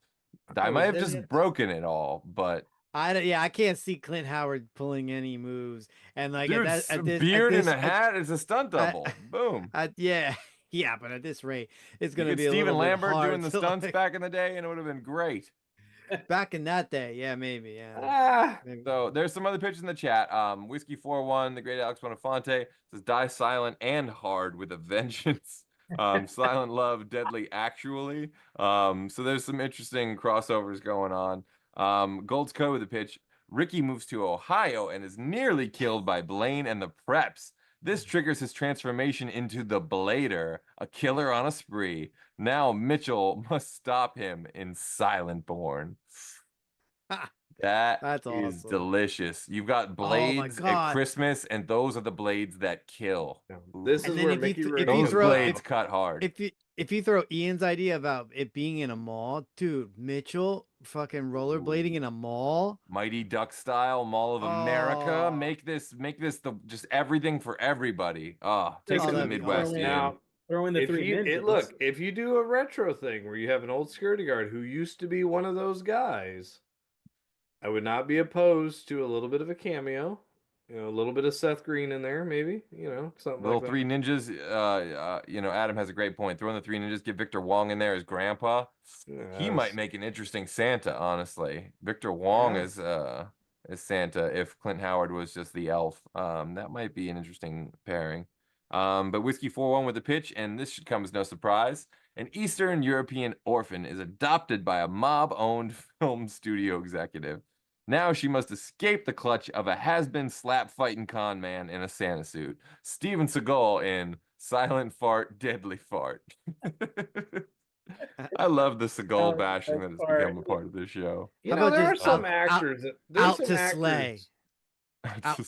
I might have then just it- broken it all, but I can't see Clint Howard pulling any moves. And like dude, at this beard at this, and a hat is a stunt double. Boom. yeah, yeah, but at this rate, it's You gonna get be a Stephen little bit Lambert hard doing the to, stunts like- back in the day, and it would have been great. back in that day. Yeah, maybe. Yeah. Ah, Maybe. So there's some other pitches in the chat. Whiskey 41, the great Alex Bonafonte says die silent and hard with a vengeance. Silent love, deadly actually. So there's some interesting crossovers going on. Gold's Code with the pitch. Ricky moves to Ohio and is nearly killed by Blaine and the Preps. This triggers his transformation into the Blader, a killer on a spree. Now Mitchell must stop him in Silent Born. That's awesome. delicious. You've got blades at God. Christmas, and those are the blades that kill. this And is then where if you Mickey th- Rooney if you Those comes throw- out. blades cut hard. If you throw Ian's idea about it being in a mall, dude, Mitchell fucking rollerblading in a mall. Mighty Duck style, Mall of America. Oh. Make this the just everything for everybody. Take Oh, it to the that'd be Midwest. awesome. Ian. Now, Throw in the if three you ninjas. look, if you do a retro thing where you have an old security guard who used to be one of those guys, I would not be opposed to a little bit of a cameo. You know, a little bit of Seth Green in there, maybe. You know, something Little like Three that. Ninjas. Adam has a great point. Throw in the Three Ninjas. Get Victor Wong in there as Grandpa. He Yes. might make an interesting Santa. Honestly, Victor Wong Yeah. as Santa. If Clint Howard was just the elf, that might be an interesting pairing. But Whiskey 4-1 with the pitch, and this should come as no surprise. An Eastern European orphan is adopted by a mob-owned film studio executive. Now she must escape the clutch of a has-been slap-fighting con man in a Santa suit. Steven Seagal in Silent Fart, Deadly Fart. I love the Seagal bashing that has become a part of this show. You How know, about there are just some out- actors. There's out some to actors slay.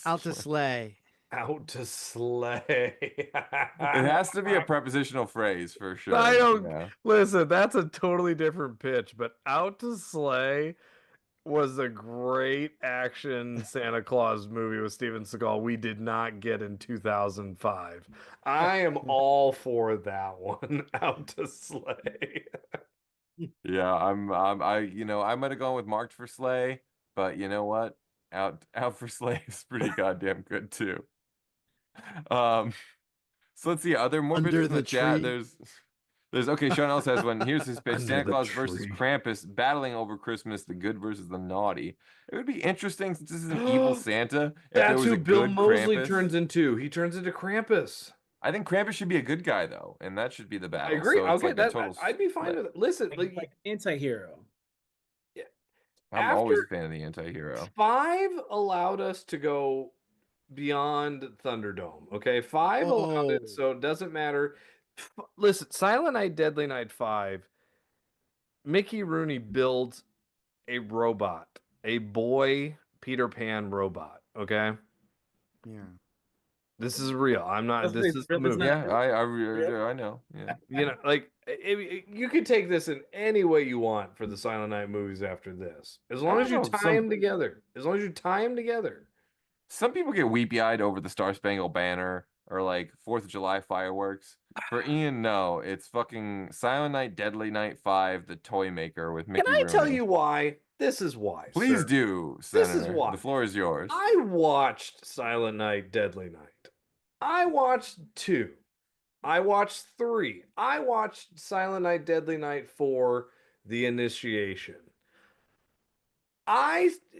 Out to slay. Out to slay. It has to be a prepositional phrase for sure. I don't Yeah. listen. That's a totally different pitch, but Out to Slay was a great action Santa Claus movie with Steven Seagal. We did not get in 2005. I am all for that one. Out to Slay. Yeah, I might have gone with Marked for Slay, but you know what? Out for Slay is pretty goddamn good too. So let's see. Are there more Under pitches in the the chat? tree. There's okay. Sean Ellis has one. Here's his pitch: Under Santa the Claus versus tree. Krampus battling over Christmas, the good versus the naughty. It would be interesting since this is an evil Santa. If there That's was who a Bill good Moseley Krampus. turns into. He turns into Krampus. I think Krampus should be a good guy though, and that should be the I battle. agree. So it's Okay, like a that total I'd be fine split. with it. Listen, like anti-hero. I'm always a after- fan of the anti-hero. 5 allowed us to go beyond Thunderdome. Okay, 5 allowed it, Oh. so it doesn't matter. Listen, Silent Night, Deadly Night 5. Mickey Rooney builds a robot, a boy Peter Pan robot. Okay, Yeah. This is real. I'm not. This is the It's movie. not Yeah, real. I know. Yeah. You know, like you could take this in any way you want for the Silent Night movies after this, as long I as you don't know, tie them together. As long as you tie them together. Some people get weepy-eyed over the Star Spangled Banner or like 4th of July fireworks. For Ian, no, it's fucking Silent Night, Deadly Night 5, The Toy Maker with Mickey Can I tell Rooney. you why? This is why. Please sir. do, This Senator. is why. The floor is yours. I watched Silent Night, Deadly Night. I watched 2. I watched 3. I watched Silent Night, Deadly Night 4, The Initiation.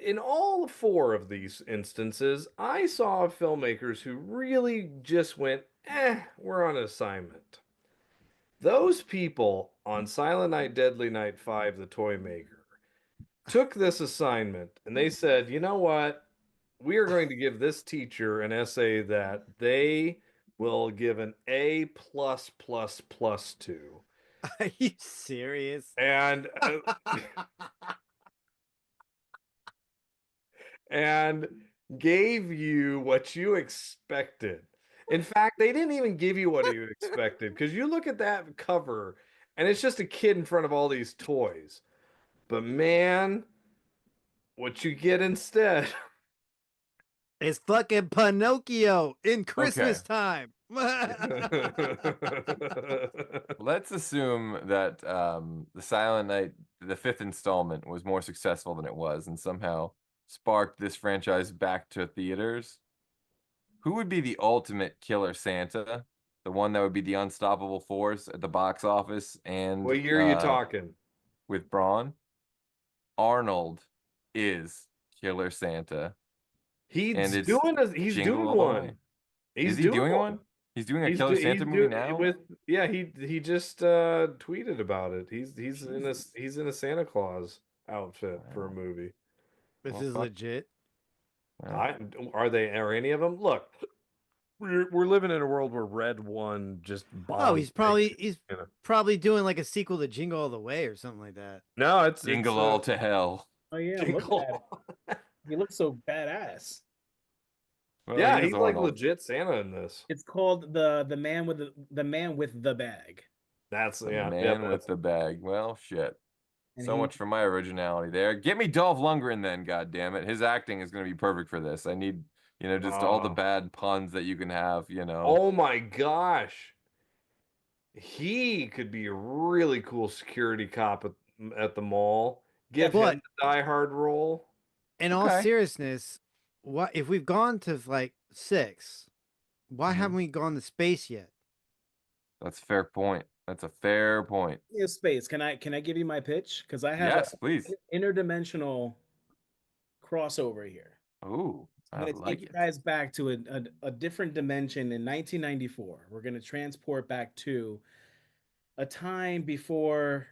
In all 4 of these instances, I saw filmmakers who really just went, we're on assignment. Those people on Silent Night, Deadly Night 5, The Toy Maker, took this assignment and they said, you know what? We are going to give this teacher an essay that they will give an A+++ to. Are you serious? And and gave you what you expected. In fact, they didn't even give you what you expected, because you look at that cover and it's just a kid in front of all these toys. But man, what you get instead It's fucking Pinocchio in Christmas time. Let's assume that the Silent Night, the 5th installment, was more successful than it was and somehow sparked this franchise back to theaters. Who would be the ultimate killer Santa? The one that would be the unstoppable force at the box office and what year are you talking? with Braun? Arnold is Killer Santa. He's and doing it's he's Jingle doing All the one. Way. He's Is he doing one? He's doing a Killer Santa movie now? He just tweeted about it. He's in a Santa Claus outfit for a movie. This is legit. Are any of them? Look, we're living in a world where Red One just Oh, he's probably doing like a sequel to Jingle All the Way or something like that. No, it's Jingle All to Hell. Oh yeah, look at it. He looks so badass. Well, yeah, he is he's like Arnold. legit Santa in this. It's called the man with the bag. That's The yeah, man yeah, with the bag. Well, shit. And So much for my originality there. Get me Dolph Lundgren then, goddammit. His acting is going to be perfect for this. I need, just all the bad puns that you can have, Oh my gosh. He could be a really cool security cop at the mall. Give him the Die Hard role. In all seriousness, what if we've gone to like 6? Why haven't we gone to space yet? That's a fair point. That's a fair point. Space. Can I give you my pitch? Because I have please. Interdimensional crossover here. Ooh, I'm going to take you guys back to a different dimension in 1994. We're going to transport back to a time before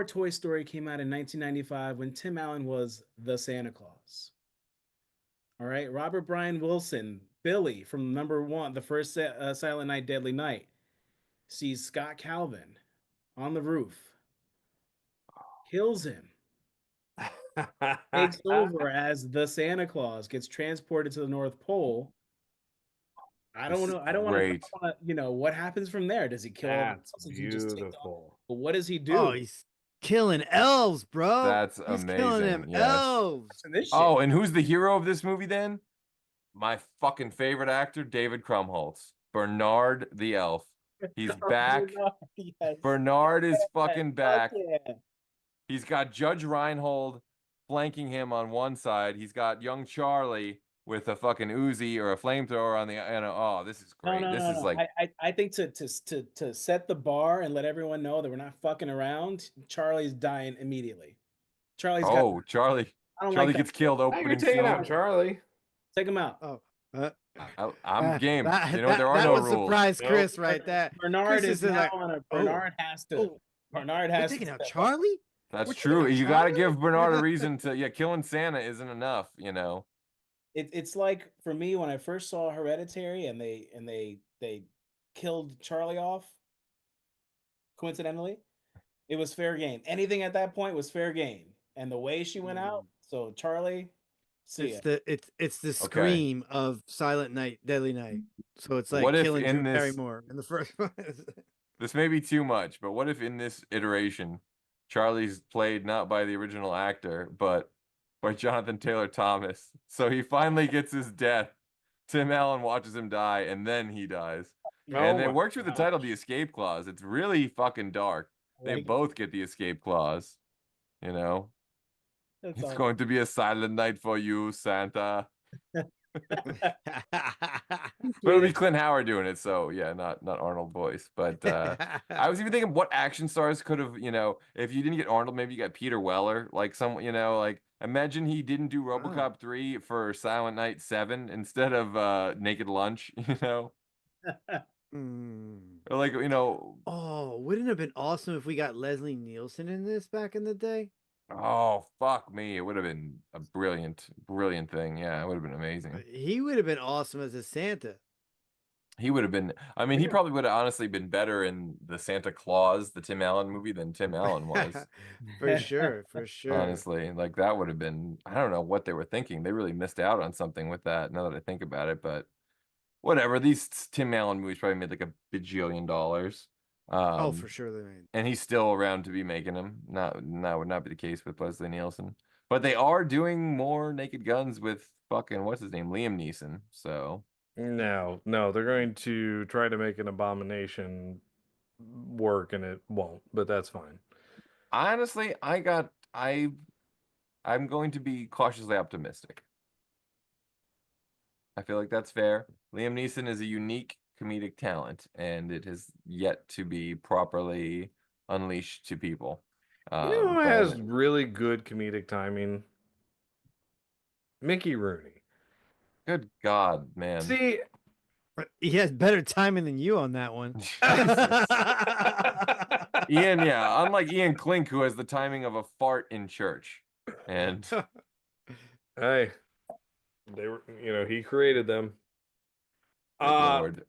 Toy Story came out in 1995, when Tim Allen was the Santa Claus. All right, Robert Brian Wilson, Billy from #1, the first Silent Night, Deadly Night, sees Scott Calvin on the roof, kills him, takes over as the Santa Claus, gets transported to the North Pole. I don't want to. What happens from there? Does he kill? That's beautiful. But what does he do? Oh, he's killing elves, bro. That's he's amazing. killing them elves. Oh, and who's the hero of this movie then? My fucking favorite actor, David Krumholtz. Bernard the Elf. He's back. Yes. Bernard is fucking back. Yeah. He's got Judge Reinhold flanking him on one side. He's got young Charlie with a fucking Uzi or a flamethrower on the. Oh, this is great. This is like. I think to set the bar and let everyone know that we're not fucking around. Charlie's dying immediately. Charlie gets killed opening taking scene. out Charlie. Take him out. Oh, I'm game. There are that no was rules. surprise Chris right there. Bernard Chris is now like, on a. Bernard has to. Bernard has taking to out Charlie. That's true. You got to give Bernard a reason to. Yeah, killing Santa isn't enough. It's like for me when I first saw Hereditary and they killed Charlie off. Coincidentally, it was fair game. Anything at that point was fair game, and the way she went out. So Charlie, See ya. It's the scream of Silent Night, Deadly Night. So it's like What if killing in Drew this- Barrymore in the first one. This may be too much, but what if in this iteration, Charlie's played not by the original actor, but by Jonathan Taylor Thomas? So he finally gets his death. Tim Allen watches him die, and then he dies. And it works with the title, The Escape Clause. It's really fucking dark. They Like it. both get the escape clause. You know? That's It's all. going to be a silent night for you, Santa. But it'll be Clint Howard doing it, so yeah, not Arnold voice. But I was even thinking what action stars could have, if you didn't get Arnold, maybe you got Peter Weller, like like imagine he didn't do RoboCop 3 for Silent Night 7 instead of Naked Lunch, Or like, Oh, wouldn't it have been awesome if we got Leslie Nielsen in this back in the day? oh fuck me, it would have been a brilliant thing. Yeah, it would have been amazing. He would have been awesome as a Santa. He would have been, I mean, he probably would have honestly been better in the Santa Claus, the Tim Allen movie, than Tim Allen was. For sure. Honestly, like that would have been, I don't know what they were thinking. They really missed out on something with that, now that I think about it, but whatever. These Tim Allen movies probably made like $1 bajillion. Oh, for sure they made. And he's still around to be making them. That would not be the case with Leslie Nielsen. But they are doing more Naked Guns with fucking, what's his name, Liam Neeson. So No, they're going to try to make an Abomination work, and it won't. But that's fine. honestly, I'm going to be cautiously optimistic. I feel like that's fair. Liam Neeson is a unique comedic talent, and it has yet to be properly unleashed to people. You know who has really good comedic timing? Mickey Rooney. Good God, man. See, He has better timing than you on that one. Ian, yeah, unlike Ian Klink, who has the timing of a fart in church. And hey, they were, he created them. Lord.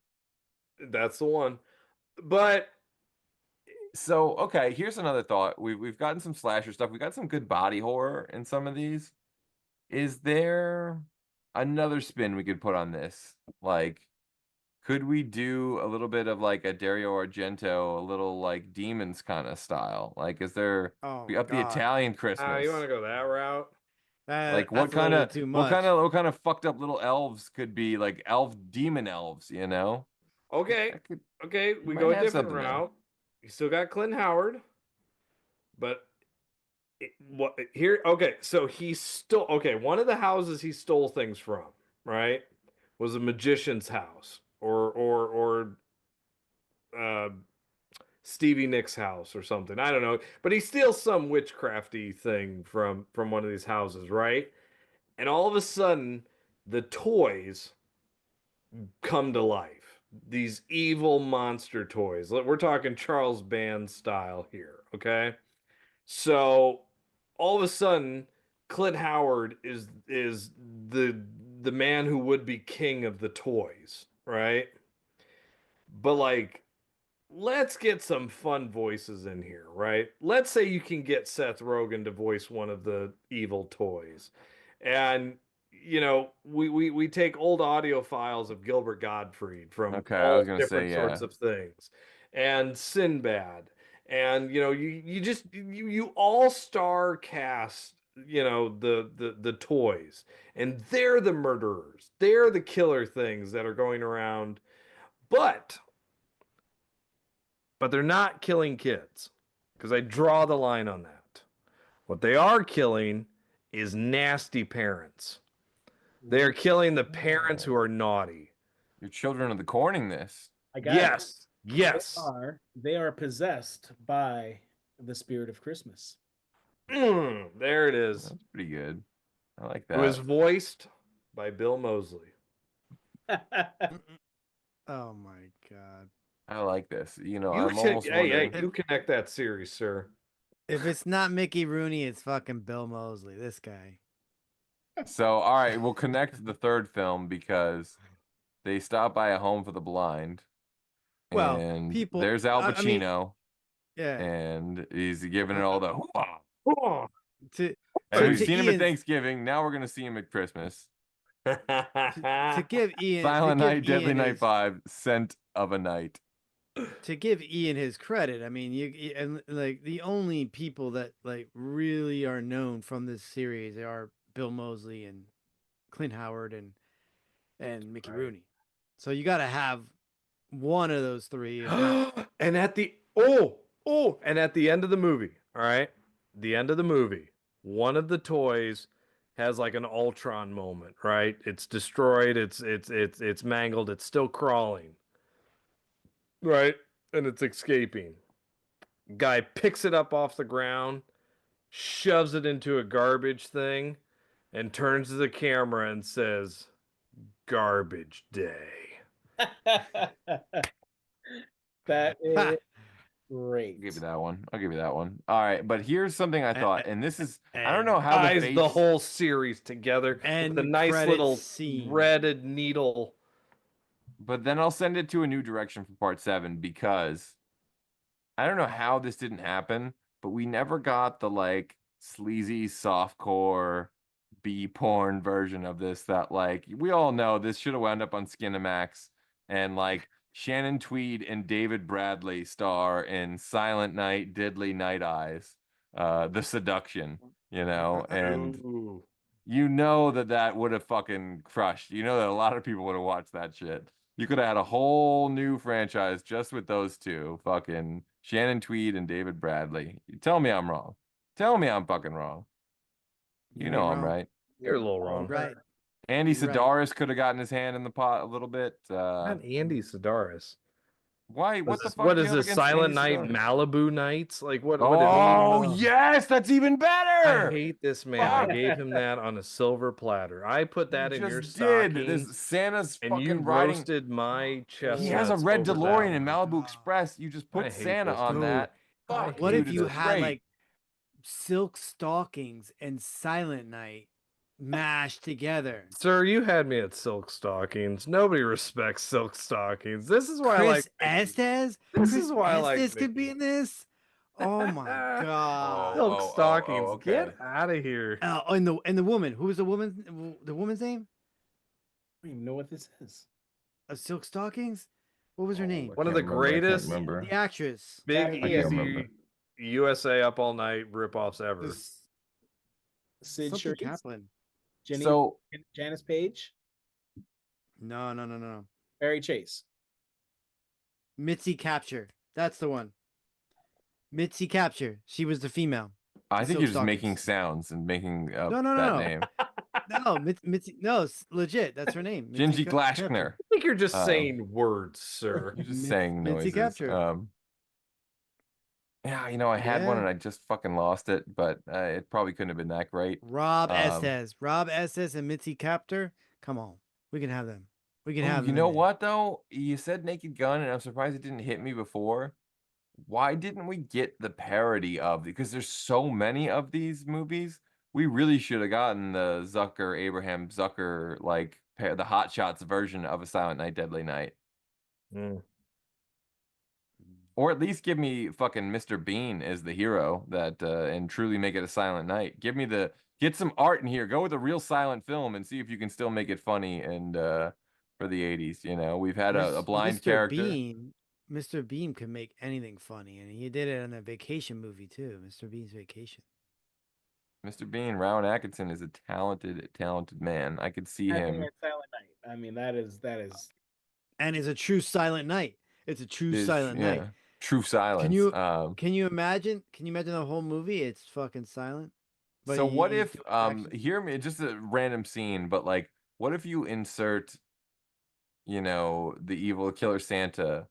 That's the one. But so, okay, here's another thought. We've gotten some slasher stuff. We got some good body horror in some of these. Is there another spin we could put on this? Like, could we do a little bit of like a Dario Argento, a little like Demons kind of style? Like, is there the Italian Christmas? You want to go that route? Like, what kind of fucked up little elves could be like demon elves? Okay, we might go a have different something there. route. You still got Clint Howard, but so he stole. Okay, one of the houses he stole things from, right, was a magician's house, or Stevie Nicks' house or something. I don't know, but he steals some witchcrafty thing from one of these houses, right? And all of a sudden, the toys come to life. These evil monster toys. We're talking Charles Band style here, okay? So all of a sudden, Clint Howard is the man who would be king of the toys, right? But like, let's get some fun voices in here, right? Let's say you can get Seth Rogen to voice one of the evil toys. And we take old audio files of Gilbert Gottfried from all different sorts of things, and Sinbad, and you all-star cast, the toys, and they're the murderers, they're the killer things that are going around, but they're not killing kids, because I draw the line on that. What they are killing is nasty parents. They're killing the parents who are naughty. Your children are the corning this. I got Yes. it. Yes. They are possessed by the spirit of Christmas. There it is. That's pretty good. I like It that. was voiced by Bill Moseley. Oh my God. I like this. I'm You almost wondering. you connect that series, sir. If it's not Mickey Rooney, it's fucking Bill Moseley. This guy. So, all right, we'll connect the third film because they stop by a home for the blind. Well, and people. there's Al I mean, Pacino, yeah. and he's giving it all the hoo-ah. to We've to seen him at Ian's- Thanksgiving. Now we're gonna see him at Christmas. to give Ian Silent to give Night, Deadly Ian Night his, 5, Scent of a Night. to give Ian his credit. I mean, and like the only people that like really are known from this series are Bill Moseley and Clint Howard and Mickey Rooney. So you got to have one of those three. If not... and at the and at the end of the movie, all right, the end of the movie, one of the toys has like an Ultron moment, right? It's destroyed, it's mangled, it's still crawling, right? And it's escaping. Guy picks it up off the ground, shoves it into a garbage thing, and turns to the camera and says, "Garbage day." That is great. I'll give you that one. I'll give you that one. All right, but here's something I thought, and this is I don't know how ties the the whole series together and with a nice credit little scene. threaded needle. But then I'll send it to a new direction for part 7 because I don't know how this didn't happen, but we never got the like sleazy softcore B porn version of this that like we all know this should have wound up on Skinamax and like Shannon Tweed and David Bradley star in Silent Night, Deadly Night Eyes, The Seduction, you know, and you know that would have fucking crushed. You know that a lot of people would have watched that shit. You could have had a whole new franchise just with those two, fucking Shannon Tweed and David Bradley. Tell me I'm wrong. Tell me I'm fucking wrong. You know I'm right. You're a little wrong. Right. Andy You're right. Sedaris could have gotten his hand in the pot a little bit. Not Andy Sedaris. Why? What the fuck? What do you is have this? against Silent Andy Night, Sedaris? Malibu Nights? Like what? Oh yes, that's even better. I hate this man. Fuck. I gave him that on a silver platter. I put that in your Just stocking. did. This Santa's and fucking you riding. roasted my chest. He has a red DeLorean in Malibu Express. You just I put hate Santa this on dude. that. Fuck, What dude, if you it's had great. like silk stockings and Silent Night mashed together? Sir, you had me at silk stockings. Nobody respects silk stockings. This is why I like Chris Estes? This Chris is why I like Estes could be in this? Oh my god. silk stockings. okay. Get out of here. And the woman. Who was the woman's name? I don't even know what this is. Silk stockings? What was her name? One of the greatest The actress. Big I can't Easy USA Up All Night ripoffs ever. Sid Something Shirts, Kaplan. Jenny, So Janice Page, No. Barry Chase. Mitzi Capture. That's the one. Mitzi Capture. She was the female. I think Silk you're just stockings. making sounds and making up No. that name. No, Mitzi. No, it's legit. That's her name. Gingy Mitzi Glashner. I think you're just saying words, sir. You're just Mitzi saying noises. Capture. Yeah, you know, I had one Yeah. and I just fucking lost it, but it probably couldn't have been that great. Rob Estes and Mitzi Capture. Come on, we can have them. We can Ooh, have you them. know in what though? You said Naked Gun, and I'm surprised it didn't hit me before. Why didn't we get the parody of? Because there's so many of these movies. We really should have gotten the Abraham Zucker, like the Hot Shots version of A Silent Night, Deadly Night. Or at least give me fucking Mr. Bean as the hero that and truly make it a Silent Night. Get some art in here. Go with a real silent film and see if you can still make it funny and for the 80s. You know, we've had a blind Mr. character. Mr. Bean could make anything funny, and he did it in a vacation movie too. Mr. Bean's Vacation. Mr. Bean, Rowan Atkinson is a talented man. I could see I think him. that's Silent Night. I mean, that is. And it's a true Silent Night. It's a true Silent Night. True silence. Can you imagine? Can you imagine the whole movie? It's fucking silent. But So what you if don't actually- hear me, just a random scene, but like what if you insert, you know, the evil killer Santa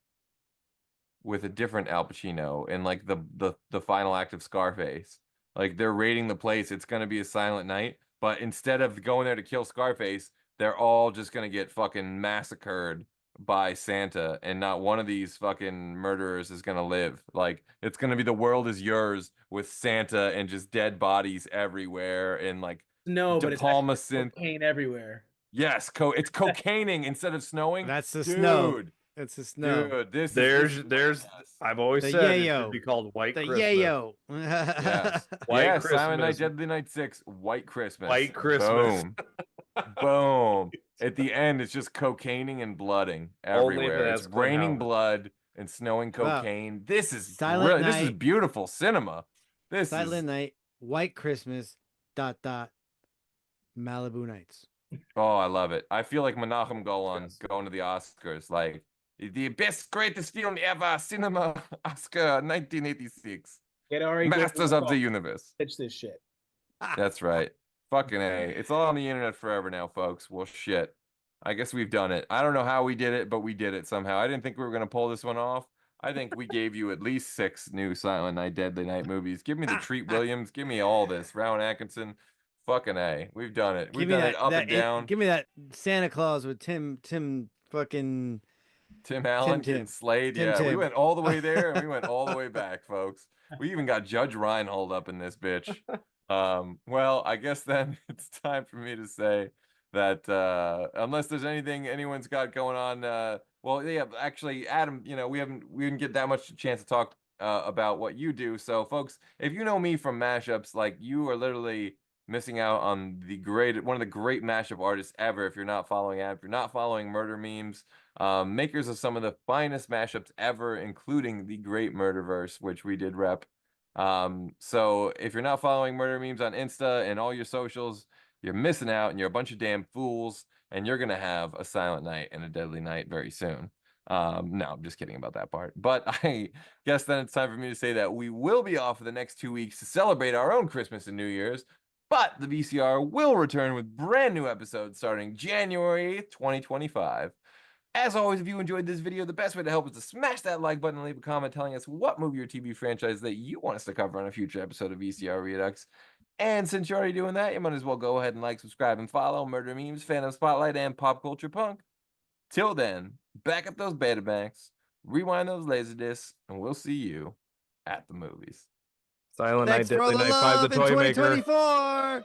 with a different Al Pacino in like the final act of Scarface? Like they're raiding the place, it's gonna be a silent night, but instead of going there to kill Scarface, they're all just gonna get fucking massacred by Santa, and not one of these fucking murderers is gonna live. Like it's gonna be the world is yours with Santa and just dead bodies everywhere and like But it's Palma cocaine everywhere. Yes, it's cocaining instead of snowing. That's the Dude, snow. It's the snow. Dude, this There's is there's yes. I've always The said it yayo. should be called White The Christmas. yayo. Yes. White Yes, Christmas. Silent Night, Deadly Night 6, White Christmas. White Christmas. Boom. Boom. At the end, it's just cocaining and blooding Only if everywhere. it It's has Clint raining Howard. blood and snowing Wow. cocaine. This is Silent This is Night. beautiful cinema. This Silent is Night, White Christmas, ... Malibu Nights. oh, I love it. I feel like Menachem Golan Yes. going to the Oscars, like the best, greatest film ever, cinema Oscar 1986, Get Ari Masters of the Universe. Pitch this shit. That's right. Fucking A. It's all on the internet forever now, folks. Well, shit. I guess we've done it. I don't know how we did it, but we did it somehow. I didn't think we were going to pull this one off. I think we gave you at least 6 new Silent Night, Deadly Night movies. Give me the Treat Williams. Give me all this. Rowan Atkinson. Fucking A. We've done it. We've done it up and down. Give me that Santa Claus with Tim fucking Tim Allen Tim. getting slayed. Tim Yeah, we Tim. went all the way there and we went all the way back, folks. We even got Judge Reinhold up in this bitch. Well, I guess then it's time for me to say that unless there's anything anyone's got going on, well, yeah, actually, Adam, you know, we didn't get that much chance to talk about what you do. So, folks, if you know me from mashups, like you are literally missing out on one of the great mashup artists ever. If you're not following Adam, if you're not following MurderMemes, makers of some of the finest mashups ever, including the great Murderverse, which we did rep. So if you're not following MurderMemes on Insta and all your socials, you're missing out and you're a bunch of damn fools, and you're gonna have a Silent Night and a Deadly Night very soon. No, I'm just kidding about that part. But I guess then it's time for me to say that we will be off for the next 2 weeks to celebrate our own Christmas and New Year's, but the VCR will return with brand new episodes starting January 8th, 2025. As always, if you enjoyed this video, the best way to help is to smash that like button and leave a comment telling us what movie or TV franchise that you want us to cover on a future episode of VCR Redux. And since you're already doing that, you might as well go ahead and like, subscribe, and follow MurderMemes, Fandom, Spotlite, and Pop Culture Punk. Till then, back up those Betamax, rewind those Laserdiscs, and we'll see you at the movies. Silent Night, Thanks for all Deadly the Night 5 love the in Toy Maker. 2024.